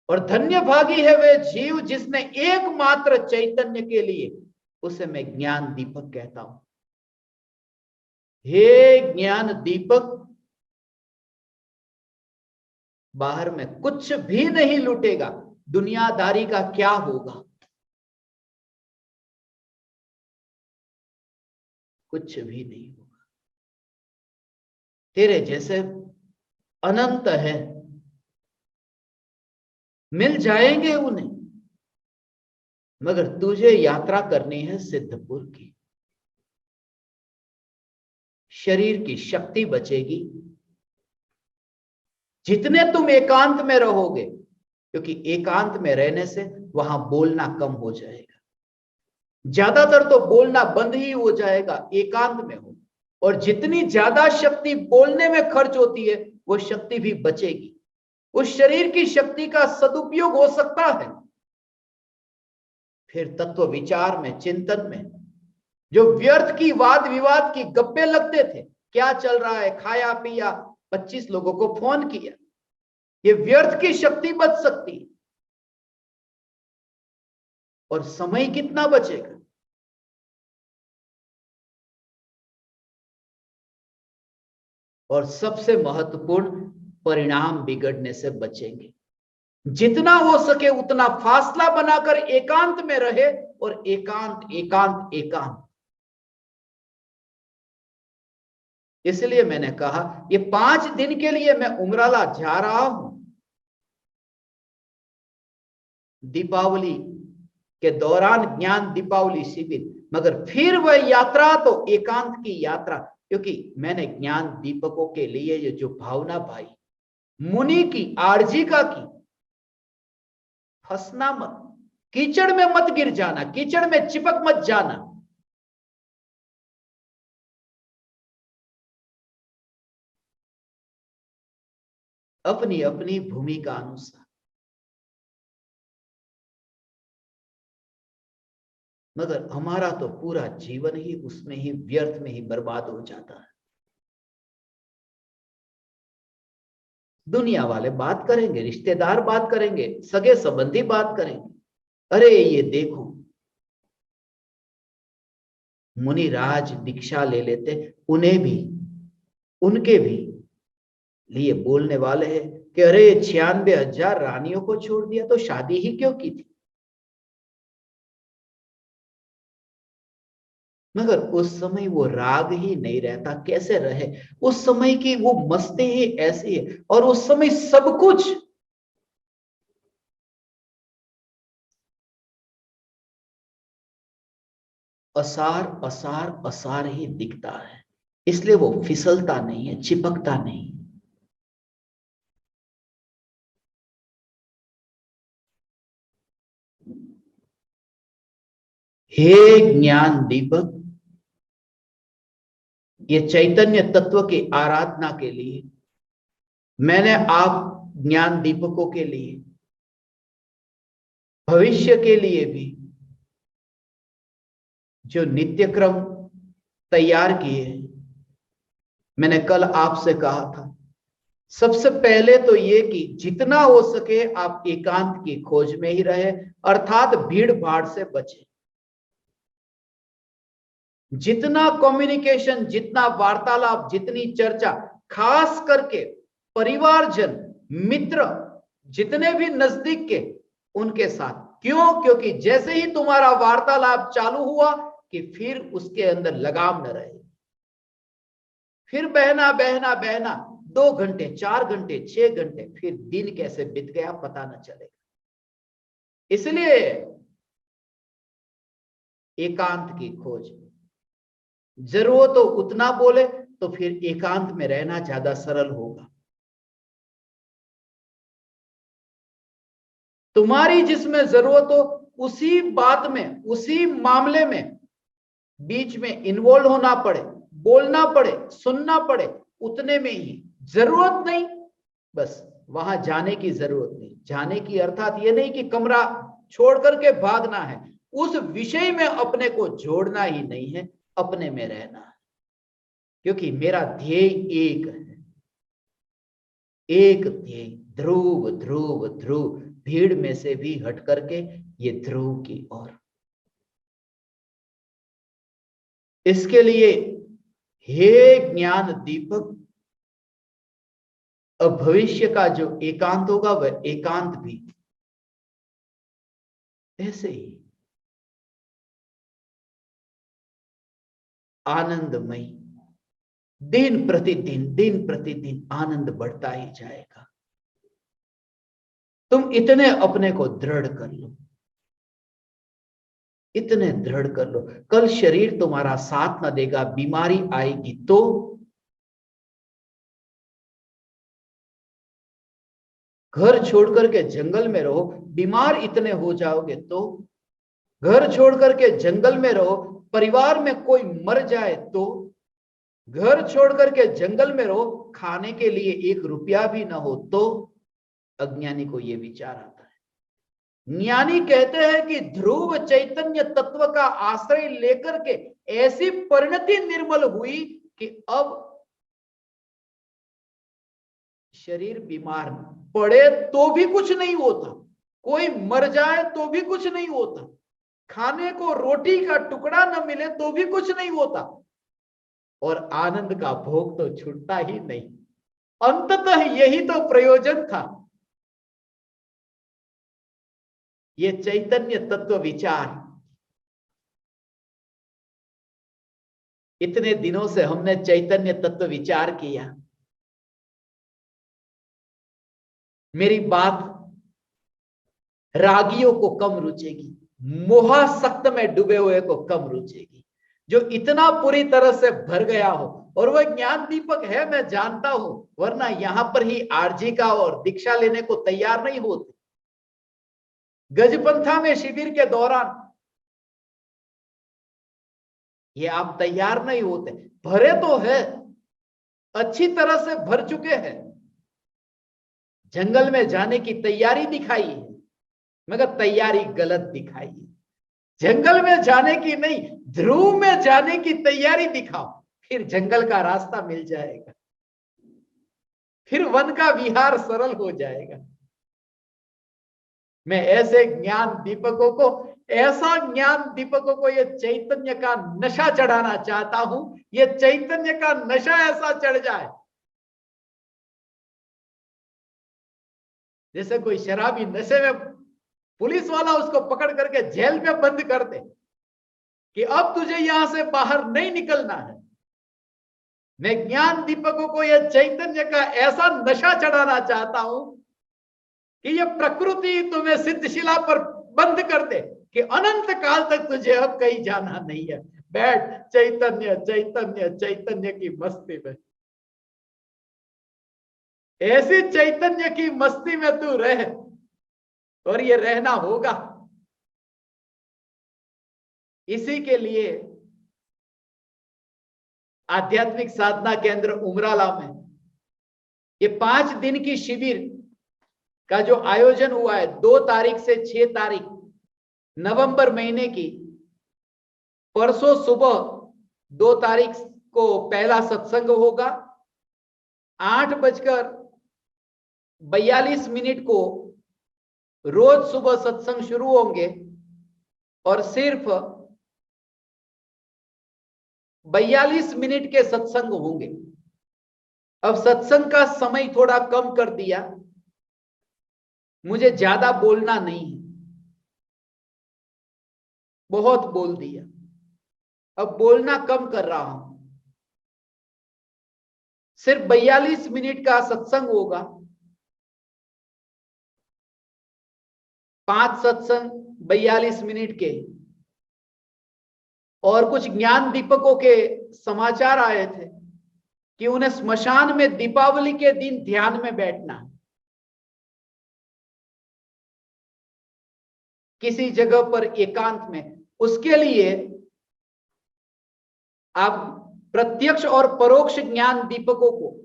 और धन्य भागी है वे जीव जिसने एकमात्र चैतन्य के लिए, उसे मैं ज्ञान दीपक कहता हूं। हे ज्ञान दीपक, बाहर में कुछ भी नहीं लूटेगा, दुनियादारी का क्या होगा, कुछ भी नहीं होगा। तेरे जैसे अनंत है, मिल जाएंगे उन्हें, मगर तुझे यात्रा करनी है सिद्धपुर की। शरीर की शक्ति बचेगी जितने तुम एकांत में रहोगे, क्योंकि एकांत में रहने से वहां बोलना कम हो जाएगा। ज्यादातर तो बोलना बंद ही हो जाएगा एकांत में हो, और जितनी ज्यादा शक्ति बोलने में खर्च होती है वो शक्ति भी बचेगी। उस शरीर की शक्ति का सदुपयोग हो सकता है। फिर तत्व विचार में, चिंतन में, जो व्यर्थ की वाद विवाद की गप्पे लगते थे, क्या चल रहा है, खाया पिया, 25 लोगों को फोन किया, ये व्यर्थ की शक्ति बच सकती है। और समय कितना बचेगा। और सबसे महत्वपूर्ण, परिणाम बिगड़ने से बचेंगे। जितना हो सके उतना फासला बनाकर एकांत में रहे, और एकांत एकांत एकांत। इसलिए मैंने कहा ये 5 दिन के लिए मैं उमराला जा रहा हूं। दीपावली के दौरान ज्ञान दीपावली शिविर, मगर फिर वह यात्रा तो एकांत की यात्रा, क्योंकि मैंने ज्ञान दीपकों के लिए ये जो भावना पाई, मुनि की, आर्जिका की, फंसना मत, कीचड़ में मत गिर जाना, कीचड़ में चिपक मत जाना। अपनी अपनी भूमिका अनुसार। मगर हमारा तो पूरा जीवन ही उसमें ही व्यर्थ में ही बर्बाद हो जाता है। दुनिया वाले बात करेंगे, रिश्तेदार बात करेंगे, सगे संबंधी बात करेंगे, अरे ये देखो मुनिराज दीक्षा ले लेते, उन्हें भी उनके भी लिए बोलने वाले हैं कि अरे 96,000 रानियों को छोड़ दिया तो शादी ही क्यों की थी। मगर उस समय वो राग ही नहीं रहता, कैसे रहे? उस समय की वो मस्ती ही ऐसी है, और उस समय सब कुछ असार असार असार ही दिखता है, इसलिए वो फिसलता नहीं है, चिपकता नहीं। हे ज्ञान दीपक, ये चैतन्य तत्व की आराधना के लिए मैंने आप ज्ञान दीपकों के लिए, भविष्य के लिए भी जो नित्य क्रम तैयार किए, मैंने कल आपसे कहा था सबसे पहले तो ये कि जितना हो सके आप एकांत की खोज में ही रहे, अर्थात भीड़ भाड़ से बचे। जितना कम्युनिकेशन, जितना वार्तालाप, जितनी चर्चा, खास करके परिवारजन, मित्र, जितने भी नजदीक के, उनके साथ। क्यों? क्योंकि जैसे ही तुम्हारा वार्तालाप चालू हुआ कि फिर उसके अंदर लगाम न रहे, फिर बहना बहना बहना 2 घंटे, 4 घंटे, 6 घंटे, फिर दिन कैसे बीत गया पता न चलेगा। इसलिए एकांत की खोज, जरूरत तो उतना बोले तो फिर एकांत में रहना ज्यादा सरल होगा। तुम्हारी जिसमें जरूरत हो उसी बात में, उसी मामले में बीच में इन्वॉल्व होना पड़े, बोलना पड़े, सुनना पड़े, उतने में ही। जरूरत नहीं, बस वहां जाने की जरूरत नहीं। जाने की अर्थात ये नहीं कि कमरा छोड़ करके भागना है, उस विषय में अपने को जोड़ना ही नहीं है, अपने में रहना है। क्योंकि मेरा ध्येय एक है, एक ध्येय, ध्रुव ध्रुव ध्रुव, भीड़ में से भी हट करके ये ध्रुव की ओर। इसके लिए हे ज्ञान दीपक, अब भविष्य का जो एकांत होगा वह एकांत भी ऐसे ही आनंदमयी, दिन प्रतिदिन आनंद बढ़ता ही जाएगा। तुम इतने अपने को दृढ़ कर लो, इतने दृढ़ कर लो। कल शरीर तुम्हारा साथ न देगा, बीमारी आएगी तो घर छोड़ करके जंगल में रहो, बीमार इतने हो जाओगे तो घर छोड़ करके जंगल में रहो, परिवार में कोई मर जाए तो घर छोड़ करके जंगल में रहो, खाने के लिए 1 रुपया भी ना हो तो। अज्ञानी को यह विचार आता है। ज्ञानी कहते हैं कि ध्रुव चैतन्य तत्व का आश्रय लेकर के ऐसी परिणति निर्मल हुई कि अब शरीर बीमार पड़े तो भी कुछ नहीं होता, कोई मर जाए तो भी कुछ नहीं होता, खाने को रोटी का टुकड़ा न मिले तो भी कुछ नहीं होता, और आनंद का भोग तो छूटता ही नहीं। अंततः यही तो प्रयोजन था। ये चैतन्य तत्व विचार, इतने दिनों से हमने चैतन्य तत्व विचार किया। मेरी बात रागियों को कम रुचेगी, मोहासक्त में डूबे हुए को कम रुचेगी, जो इतना पूरी तरह से भर गया हो। और वह ज्ञान दीपक है, मैं जानता हूं, वरना यहां पर ही आरजी का और दीक्षा लेने को तैयार नहीं होते। गजपंथा में शिविर के दौरान ये आप तैयार नहीं होते। भरे तो है, अच्छी तरह से भर चुके हैं, जंगल में जाने की तैयारी दिखाई है, मगर तैयारी गलत दिखाई है। जंगल में जाने की नहीं, ध्रुव में जाने की तैयारी दिखाओ, फिर जंगल का रास्ता मिल जाएगा, फिर वन का विहार सरल हो जाएगा। मैं ऐसे ज्ञान दीपकों को, ऐसा ज्ञान दीपकों को ये चैतन्य का नशा चढ़ाना चाहता हूं। ये चैतन्य का नशा ऐसा चढ़ जाए जैसे कोई शराबी नशे में पुलिस वाला उसको पकड़ करके जेल में बंद कर दे कि अब तुझे यहां से बाहर नहीं निकलना है। मैं ज्ञान दीपकों को यह चैतन्य का ऐसा नशा चढ़ाना चाहता हूं कि ये प्रकृति तुम्हें सिद्धशिला पर बंद कर दे कि अनंत काल तक तुझे अब कहीं जाना नहीं है। बैठ चैतन्य चैतन्य चैतन्य की मस्ती में, ऐसी चैतन्य की मस्ती में तू रह, और ये रहना होगा। इसी के लिए आध्यात्मिक साधना केंद्र उमराला में ये 5 दिन की शिविर का जो आयोजन हुआ है, 2 तारीख से 6 तारीख नवंबर महीने की, परसों सुबह 2 तारीख को पहला सत्संग होगा। 8:42 को रोज सुबह सत्संग शुरू होंगे और सिर्फ 42 मिनट के सत्संग होंगे। अब सत्संग का समय थोड़ा कम कर दिया, मुझे ज्यादा बोलना नहीं है, बहुत बोल दिया, अब बोलना कम कर रहा हूं। सिर्फ 42 मिनट का सत्संग होगा। 5 सत्संग 42 मिनट के, और कुछ ज्ञान दीपकों के समाचार आए थे कि उन्हें स्मशान में दीपावली के दिन ध्यान में बैठना है, किसी जगह पर एकांत में। उसके लिए आप प्रत्यक्ष और परोक्ष ज्ञान दीपकों को,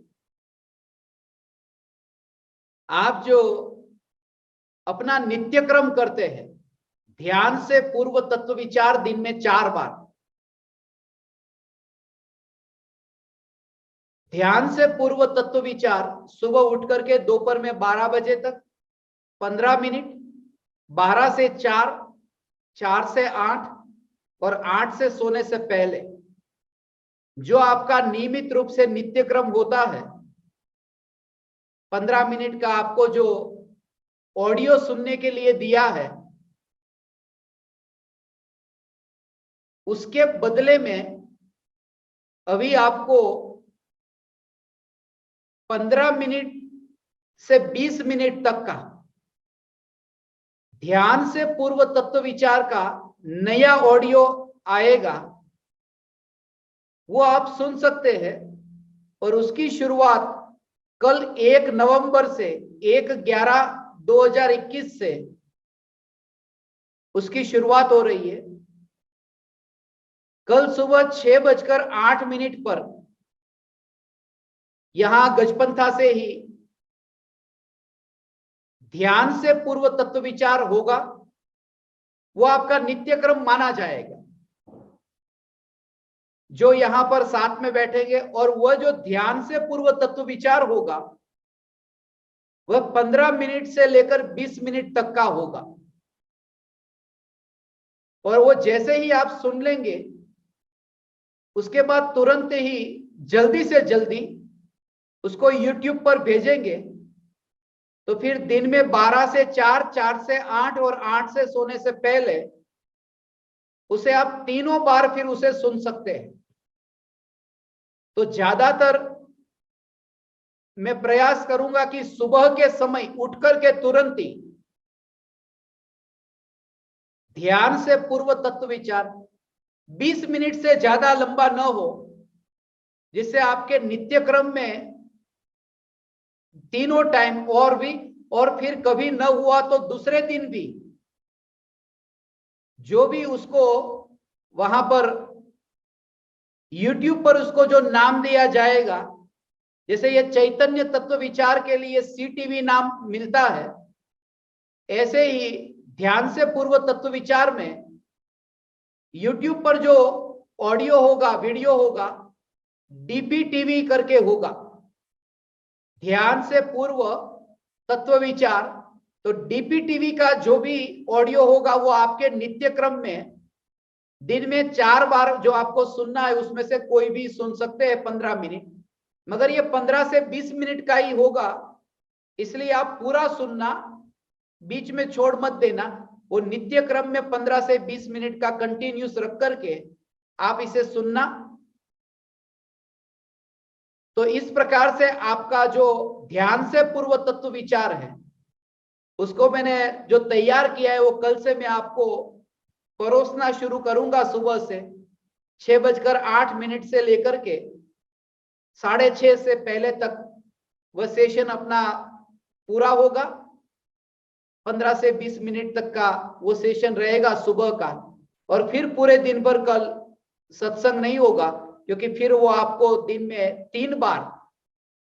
आप जो अपना नित्य क्रम करते हैं, ध्यान से पूर्व तत्व विचार दिन में 4 बार, ध्यान से पूर्व तत्व विचार सुबह उठ करके दोपहर में 12 बजे तक 15 मिनट, 12 से 4, 4 से 8 और 8 से सोने से पहले जो आपका नियमित रूप से नित्य क्रम होता है। 15 मिनट का आपको जो ऑडियो सुनने के लिए दिया है, उसके बदले में अभी आपको 15 मिनट से 20 मिनट तक का ध्यान से पूर्व तत्व विचार का नया ऑडियो आएगा, वो आप सुन सकते हैं। और उसकी शुरुआत कल 1 नवंबर से 1/11/2021 से उसकी शुरुआत हो रही है। कल सुबह 6:08 पर यहां गजपंथा से ही ध्यान से पूर्व तत्व विचार होगा, वो आपका नित्य क्रम माना जाएगा। जो यहां पर साथ में बैठेंगे, और वह जो ध्यान से पूर्व तत्व विचार होगा वह 15 मिनट से लेकर 20 मिनट तक का होगा। और वो जैसे ही आप सुन लेंगे, उसके बाद तुरंत ही जल्दी से जल्दी उसको YouTube पर भेजेंगे, तो फिर दिन में 12 से 4, 4 से 8 और 8 से सोने से पहले उसे आप 3 बार फिर उसे सुन सकते हैं। तो ज्यादातर मैं प्रयास करूंगा कि सुबह के समय उठकर के तुरंत ही ध्यान से पूर्व तत्व विचार 20 मिनट से ज्यादा लंबा न हो, जिससे आपके नित्य क्रम में तीनों टाइम और भी, और फिर कभी न हुआ तो दूसरे दिन भी जो भी उसको वहां पर YouTube पर उसको जो नाम दिया जाएगा जैसे ये चैतन्य तत्व विचार के लिए CTV नाम मिलता है, ऐसे ही ध्यान से पूर्व तत्व विचार में YouTube पर जो ऑडियो होगा, वीडियो होगा, DPTV करके होगा। ध्यान से पूर्व तत्व विचार, तो DPTV का जो भी ऑडियो होगा वो आपके नित्य क्रम में दिन में 4 बार जो आपको सुनना है उसमें से कोई भी सुन सकते हैं 15 मिनट, मगर ये 15 से 20 मिनट का ही होगा, इसलिए आप पूरा सुनना, बीच में छोड़ मत देना। वो नित्य क्रम में 15 से 20 मिनट का कंटिन्यूस रख करके आप इसे सुनना। तो इस प्रकार से आपका जो ध्यान से पूर्व तत्व विचार है उसको मैंने जो तैयार किया है वो कल से मैं आपको परोसना शुरू करूंगा। सुबह से 6:08 से लेकर के 6:30 से पहले तक वह सेशन अपना पूरा होगा। 15 से 20 मिनट तक का वो सेशन रहेगा सुबह का, और फिर पूरे दिन भर कल सत्संग नहीं होगा, क्योंकि फिर वो आपको दिन में 3 बार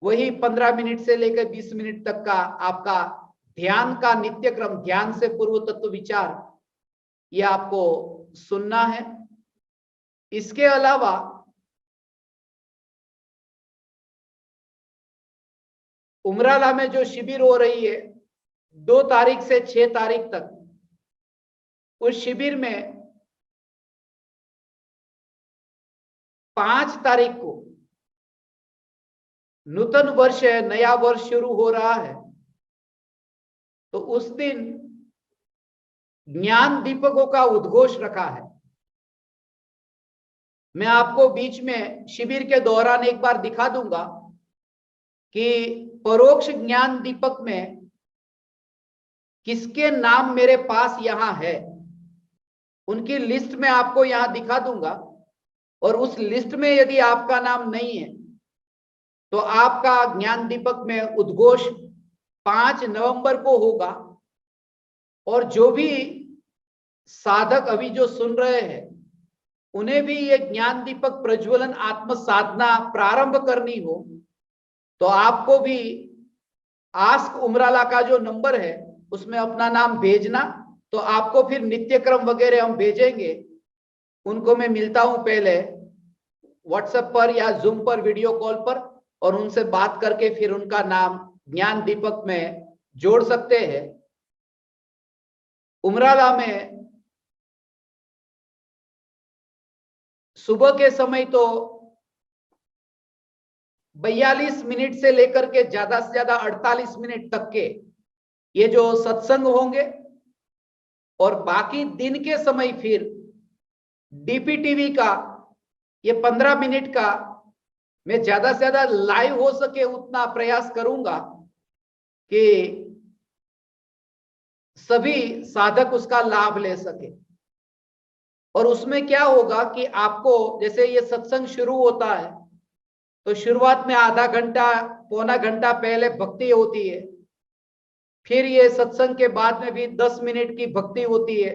वही 15 मिनट से लेकर 20 मिनट तक का आपका ध्यान का नित्य क्रम, ध्यान से पूर्व तत्व विचार, ये आपको सुनना है। इसके अलावा उमराला में जो शिविर हो रही है 2 तारीख से 6 तारीख तक, उस शिविर में 5 तारीख को नूतन वर्ष है, नया वर्ष शुरू हो रहा है, तो उस दिन ज्ञान दीपकों का उद्घोष रखा है। मैं आपको बीच में शिविर के दौरान एक बार दिखा दूंगा कि परोक्ष ज्ञान दीपक में किसके नाम मेरे पास यहां है, उनकी लिस्ट में आपको यहां दिखा दूंगा। और उस लिस्ट में यदि आपका नाम नहीं है तो आपका ज्ञान दीपक में उद्घोष 5 नवंबर को होगा। और जो भी साधक अभी जो सुन रहे हैं उन्हें भी ये ज्ञान दीपक प्रज्वलन आत्म साधना प्रारंभ करनी हो तो आपको भी आस्क उमराला का जो नंबर है उसमें अपना नाम भेजना, तो आपको फिर नित्य क्रम वगैरह हम भेजेंगे। उनको मैं मिलता हूं पहले व्हाट्सएप पर या जूम पर वीडियो कॉल पर, और उनसे बात करके फिर उनका नाम ज्ञान दीपक में जोड़ सकते हैं। उमराला में सुबह के समय तो 42 मिनट से लेकर के ज्यादा से ज्यादा 48 मिनट तक के ये जो सत्संग होंगे, और बाकी दिन के समय फिर DPTV का ये 15 मिनट का मैं ज्यादा से ज्यादा लाइव हो सके उतना प्रयास करूंगा कि सभी साधक उसका लाभ ले सके। और उसमें क्या होगा कि आपको जैसे ये सत्संग शुरू होता है तो शुरुआत में आधा घंटा पौना घंटा पहले भक्ति होती है, फिर ये सत्संग के बाद में भी 10 मिनट की भक्ति होती है।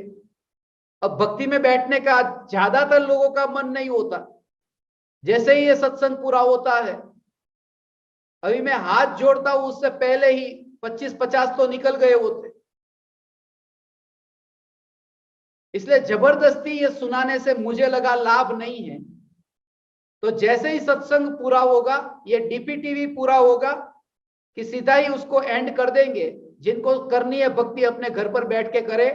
अब भक्ति में बैठने का ज्यादातर लोगों का मन नहीं होता। जैसे ही ये सत्संग पूरा होता है, अभी मैं हाथ जोड़ता हूं उससे पहले ही 25-50 तो निकल गए होते। इसलिए जबरदस्ती ये सुनाने से मुझे लगा लाभ नहीं है। तो जैसे ही सत्संग पूरा होगा, ये DPTV पूरा होगा कि सीधा ही उसको एंड कर देंगे। जिनको करनी है भक्ति अपने घर पर बैठ के करे,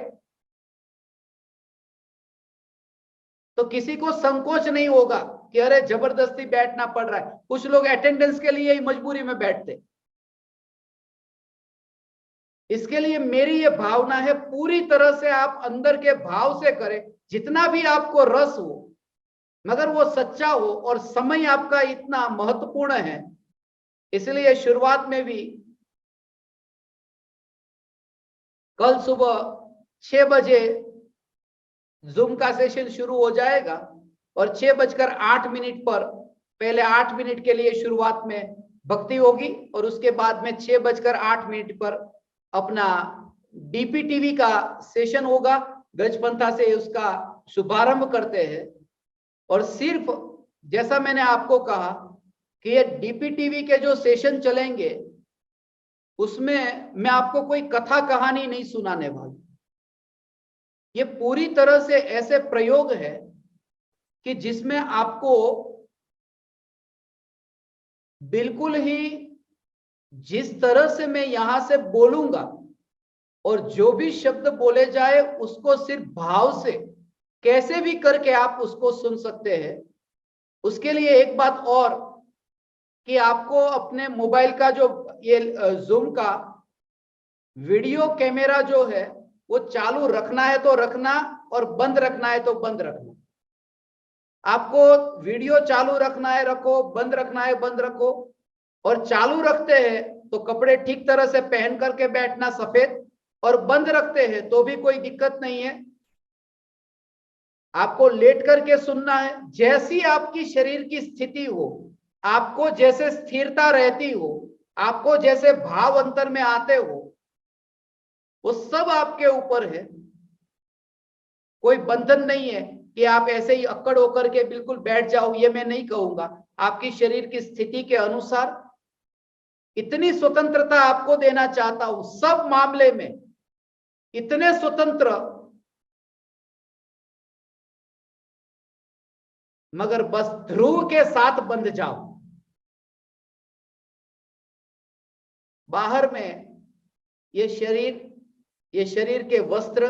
तो किसी को संकोच नहीं होगा कि अरे जबरदस्ती बैठना पड़ रहा है। कुछ लोग अटेंडेंस के लिए ही मजबूरी में बैठते। इसके लिए मेरी ये भावना है पूरी तरह से आप अंदर के भाव से करें, जितना भी आपको रस हो, मगर वो सच्चा हो। और समय आपका इतना महत्वपूर्ण है, इसलिए शुरुआत में भी कल सुबह 6 बजे जूम का सेशन शुरू हो जाएगा, और 6:08 पर पहले 8 मिनट के लिए शुरुआत में भक्ति होगी, और उसके बाद में 6:08 पर अपना DPTV का सेशन होगा। गजपंथा से उसका शुभारंभ करते हैं। और सिर्फ जैसा मैंने आपको कहा कि ये डीपीटीवी के जो सेशन चलेंगे उसमें मैं आपको कोई कथा कहानी नहीं सुनाने वाला। ये पूरी तरह से ऐसे प्रयोग है कि जिसमें आपको बिल्कुल ही जिस तरह से मैं यहां से बोलूंगा और जो भी शब्द बोले जाए उसको सिर्फ भाव से कैसे भी करके आप उसको सुन सकते हैं। उसके लिए एक बात और कि आपको अपने मोबाइल का जो ये जूम का वीडियो कैमरा जो है वो चालू रखना है तो रखना और बंद रखना है तो बंद रखना। आपको वीडियो चालू रखना है रखो, बंद रखना है बंद रखो। और चालू रखते हैं तो कपड़े ठीक तरह से पहन करके बैठना सफेद, और बंद रखते हैं तो भी कोई दिक्कत नहीं है। आपको लेट करके सुनना है, जैसी आपकी शरीर की स्थिति हो, आपको जैसे स्थिरता रहती हो, आपको जैसे भाव अंतर में आते हो, वो सब आपके ऊपर है। कोई बंधन नहीं है कि आप ऐसे ही अक्कड़ होकर के बिल्कुल बैठ जाओ, ये मैं नहीं कहूंगा। आपकी शरीर की स्थिति के अनुसार इतनी स्वतंत्रता आपको देना चाहता हूं, सब मामले में इतने स्वतंत्र, मगर बस ध्रुव के साथ बंध जाओ। बाहर में ये शरीर के वस्त्र,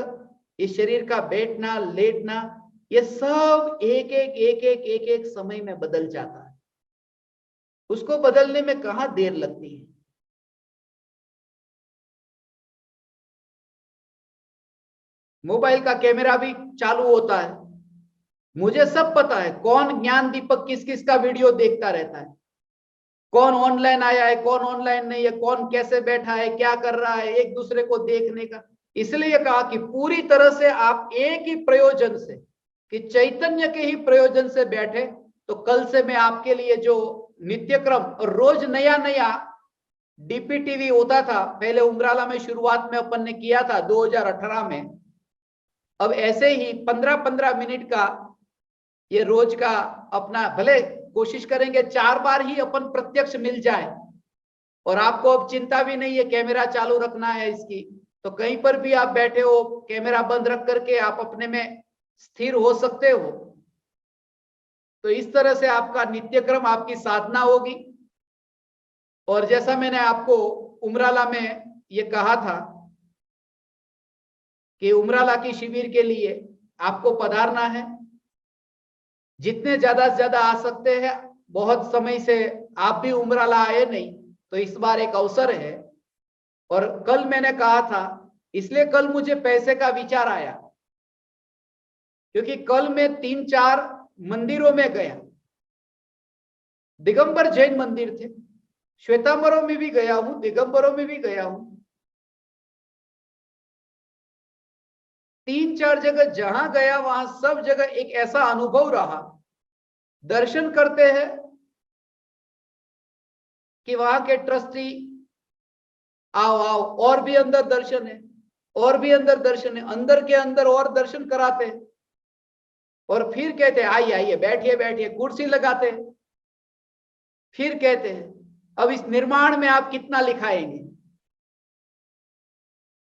ये शरीर का बैठना लेटना, ये सब एक एक समय में बदल जाता है। उसको बदलने में कहां देर लगती है। मोबाइल का कैमरा भी चालू होता है, मुझे सब पता है कौन ज्ञान दीपक किस किस का वीडियो देखता रहता है, कौन ऑनलाइन आया है कौन ऑनलाइन नहीं है, कौन कैसे बैठा है क्या कर रहा है, एक दूसरे को देखने का। इसलिए कहा कि पूरी तरह से आप एक ही प्रयोजन से, कि चैतन्य के ही प्रयोजन से बैठे। तो कल से मैं आपके लिए जो नित्यक्रम और रोज नया नया डीपीटीवी होता था, पहले उमराला में शुरुआत में अपन ने किया था 2018 में, अब ऐसे ही 15-15 मिनट का ये रोज का अपना, भले कोशिश करेंगे 4 बार ही अपन प्रत्यक्ष मिल जाए, और आपको अब चिंता भी नहीं है कैमरा चालू रखना है इसकी, तो कहीं पर भी आप बैठे हो कैमरा बंद रख करके आप अपने में स्थिर हो सकते हो। तो इस तरह से आपका नित्यक्रम, आपकी साधना होगी। और जैसा मैंने आपको उमराला में ये कहा था कि उमराला की शिविर के लिए आपको पधारना है, जितने ज्यादा से ज्यादा आ सकते हैं। बहुत समय से आप भी उमराला आए नहीं, तो इस बार एक अवसर है। और कल मैंने कहा था, इसलिए कल मुझे पैसे का विचार आया, क्योंकि कल मैं 3-4 मंदिरों में गया। दिगंबर जैन मंदिर थे, श्वेतांबरों में भी गया हूं, दिगंबरों में भी गया हूं। 3-4 जगह जहां गया वहां सब जगह एक ऐसा अनुभव रहा, दर्शन करते हैं कि वहां के ट्रस्टी आओ आओ और भी अंदर दर्शन है, और भी अंदर दर्शन है, अंदर के अंदर और दर्शन कराते हैं, और फिर कहते हैं आइए आइए बैठिए बैठिए, कुर्सी लगाते हैं। फिर कहते हैं अब इस निर्माण में आप कितना लिखाएंगे,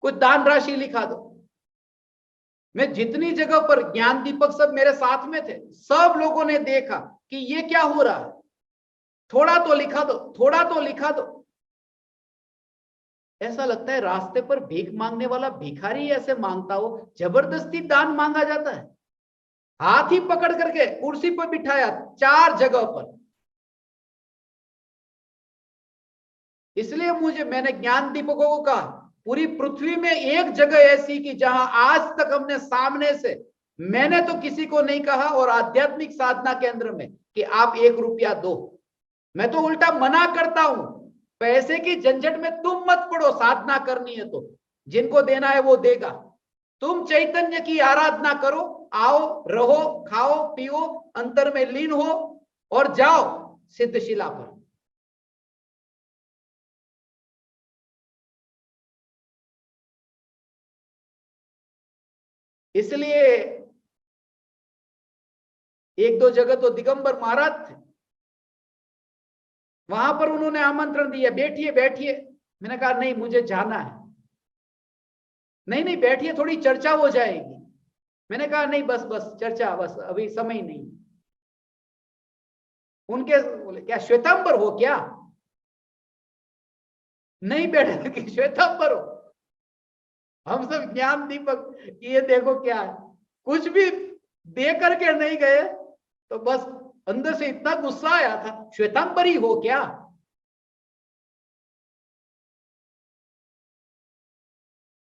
कुछ दान राशि लिखा दो। मैं जितनी जगह पर, ज्ञान दीपक सब मेरे साथ में थे, सब लोगों ने देखा कि ये क्या हो रहा है, थोड़ा तो लिखा दो, थोड़ा तो लिखा दो। ऐसा लगता है रास्ते पर भीख मांगने वाला भिखारी ऐसे मांगता हो, जबरदस्ती दान मांगा जाता है। हाथ ही पकड़ करके कुर्सी पर बिठाया 4 जगह पर। इसलिए मैंने ज्ञान दीपकों को कहा, पूरी पृथ्वी में एक जगह ऐसी कि जहां आज तक हमने सामने से, मैंने तो किसी को नहीं कहा, और आध्यात्मिक साधना केंद्र में कि आप 1 रुपया दो। मैं तो उल्टा मना करता हूं, पैसे की झंझट में तुम मत पड़ो, साधना करनी है तो जिनको देना है वो देगा। तुम चैतन्य की आराधना करो, आओ रहो खाओ पियो, अंतर में लीन हो और जाओ सिद्धशिला पर। इसलिए 1-2 जगह तो दिगंबर महाराज थे, वहां पर उन्होंने आमंत्रण दिया, बैठिए बैठिए। मैंने कहा नहीं, मुझे जाना है। नहीं नहीं बैठिए, थोड़ी चर्चा हो जाएगी। मैंने कहा नहीं, बस बस चर्चा, बस अभी समय नहीं। उनके बोले क्या श्वेतांबर हो क्या? नहीं बैठे कि श्वेतांबर हो? हम सब ज्ञान दीपक, ये देखो क्या है, कुछ भी दे करके नहीं गए, तो बस अंदर से इतना गुस्सा आया था, श्वेतांबरी हो क्या?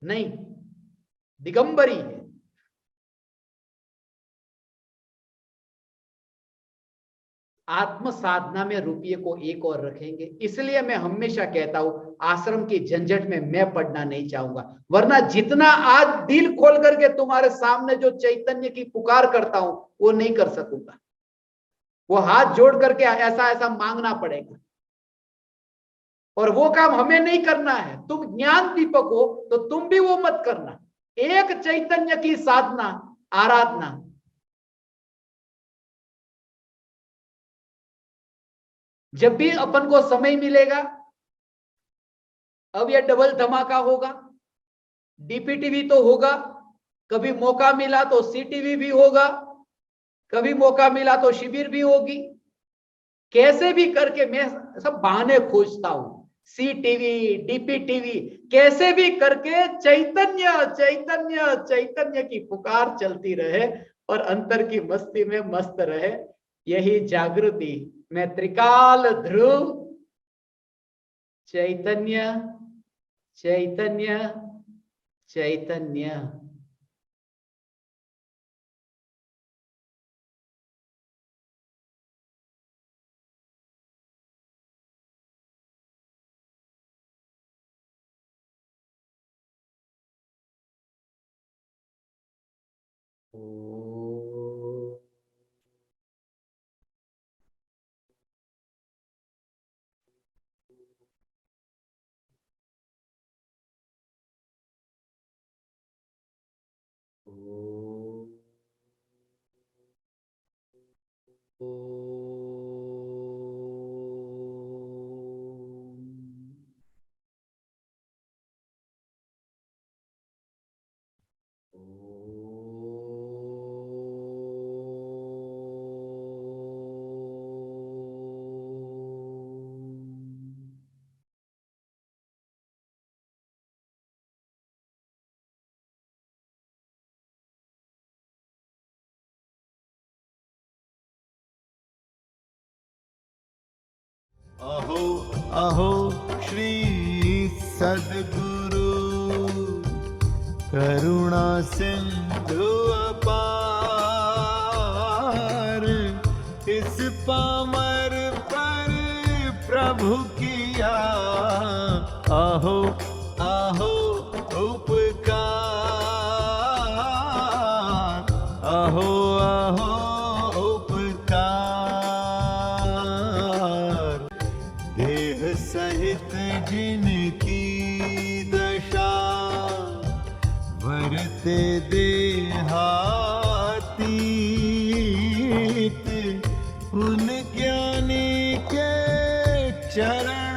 नहीं, दिगंबरी है। आत्म साधना में रुपये को एक और रखेंगे। इसलिए मैं हमेशा कहता हूं, आश्रम की झंझट में मैं पढ़ना नहीं चाहूंगा, वरना जितना आज दिल खोल करके तुम्हारे सामने जो चैतन्य की पुकार करता हूं, वो नहीं कर सकूंगा। वो हाथ जोड़ करके ऐसा ऐसा मांगना पड़ेगा, और वो काम हमें नहीं करना है। तुम ज्ञान दीपक हो तो तुम भी वो मत करना। एक चैतन्य की साधना, आराधना। जब भी अपन को समय मिलेगा, अब यह डबल धमाका होगा, डीपीटीवी तो होगा, कभी मौका मिला तो सीटीवी भी होगा, कभी मौका मिला तो शिविर भी होगी। कैसे भी करके मैं सब बहाने खोजता हूं, सी टीवी, डीपीटीवी, कैसे भी करके चैतन्य चैतन्य चैतन्य की पुकार चलती रहे और अंतर की मस्ती में मस्त रहे। यही जागृति में त्रिकाल ध्रुव चैतन्य चैतन्य चैतन्य। अहो अहो श्री सद्गुरु करुणा सिंधु अपार, इस पामर पर प्रभु किया अहो अहो उपकार, अहो अहो सहित जिनकी दशा वरते देहातीत, उन ज्ञानी के चरण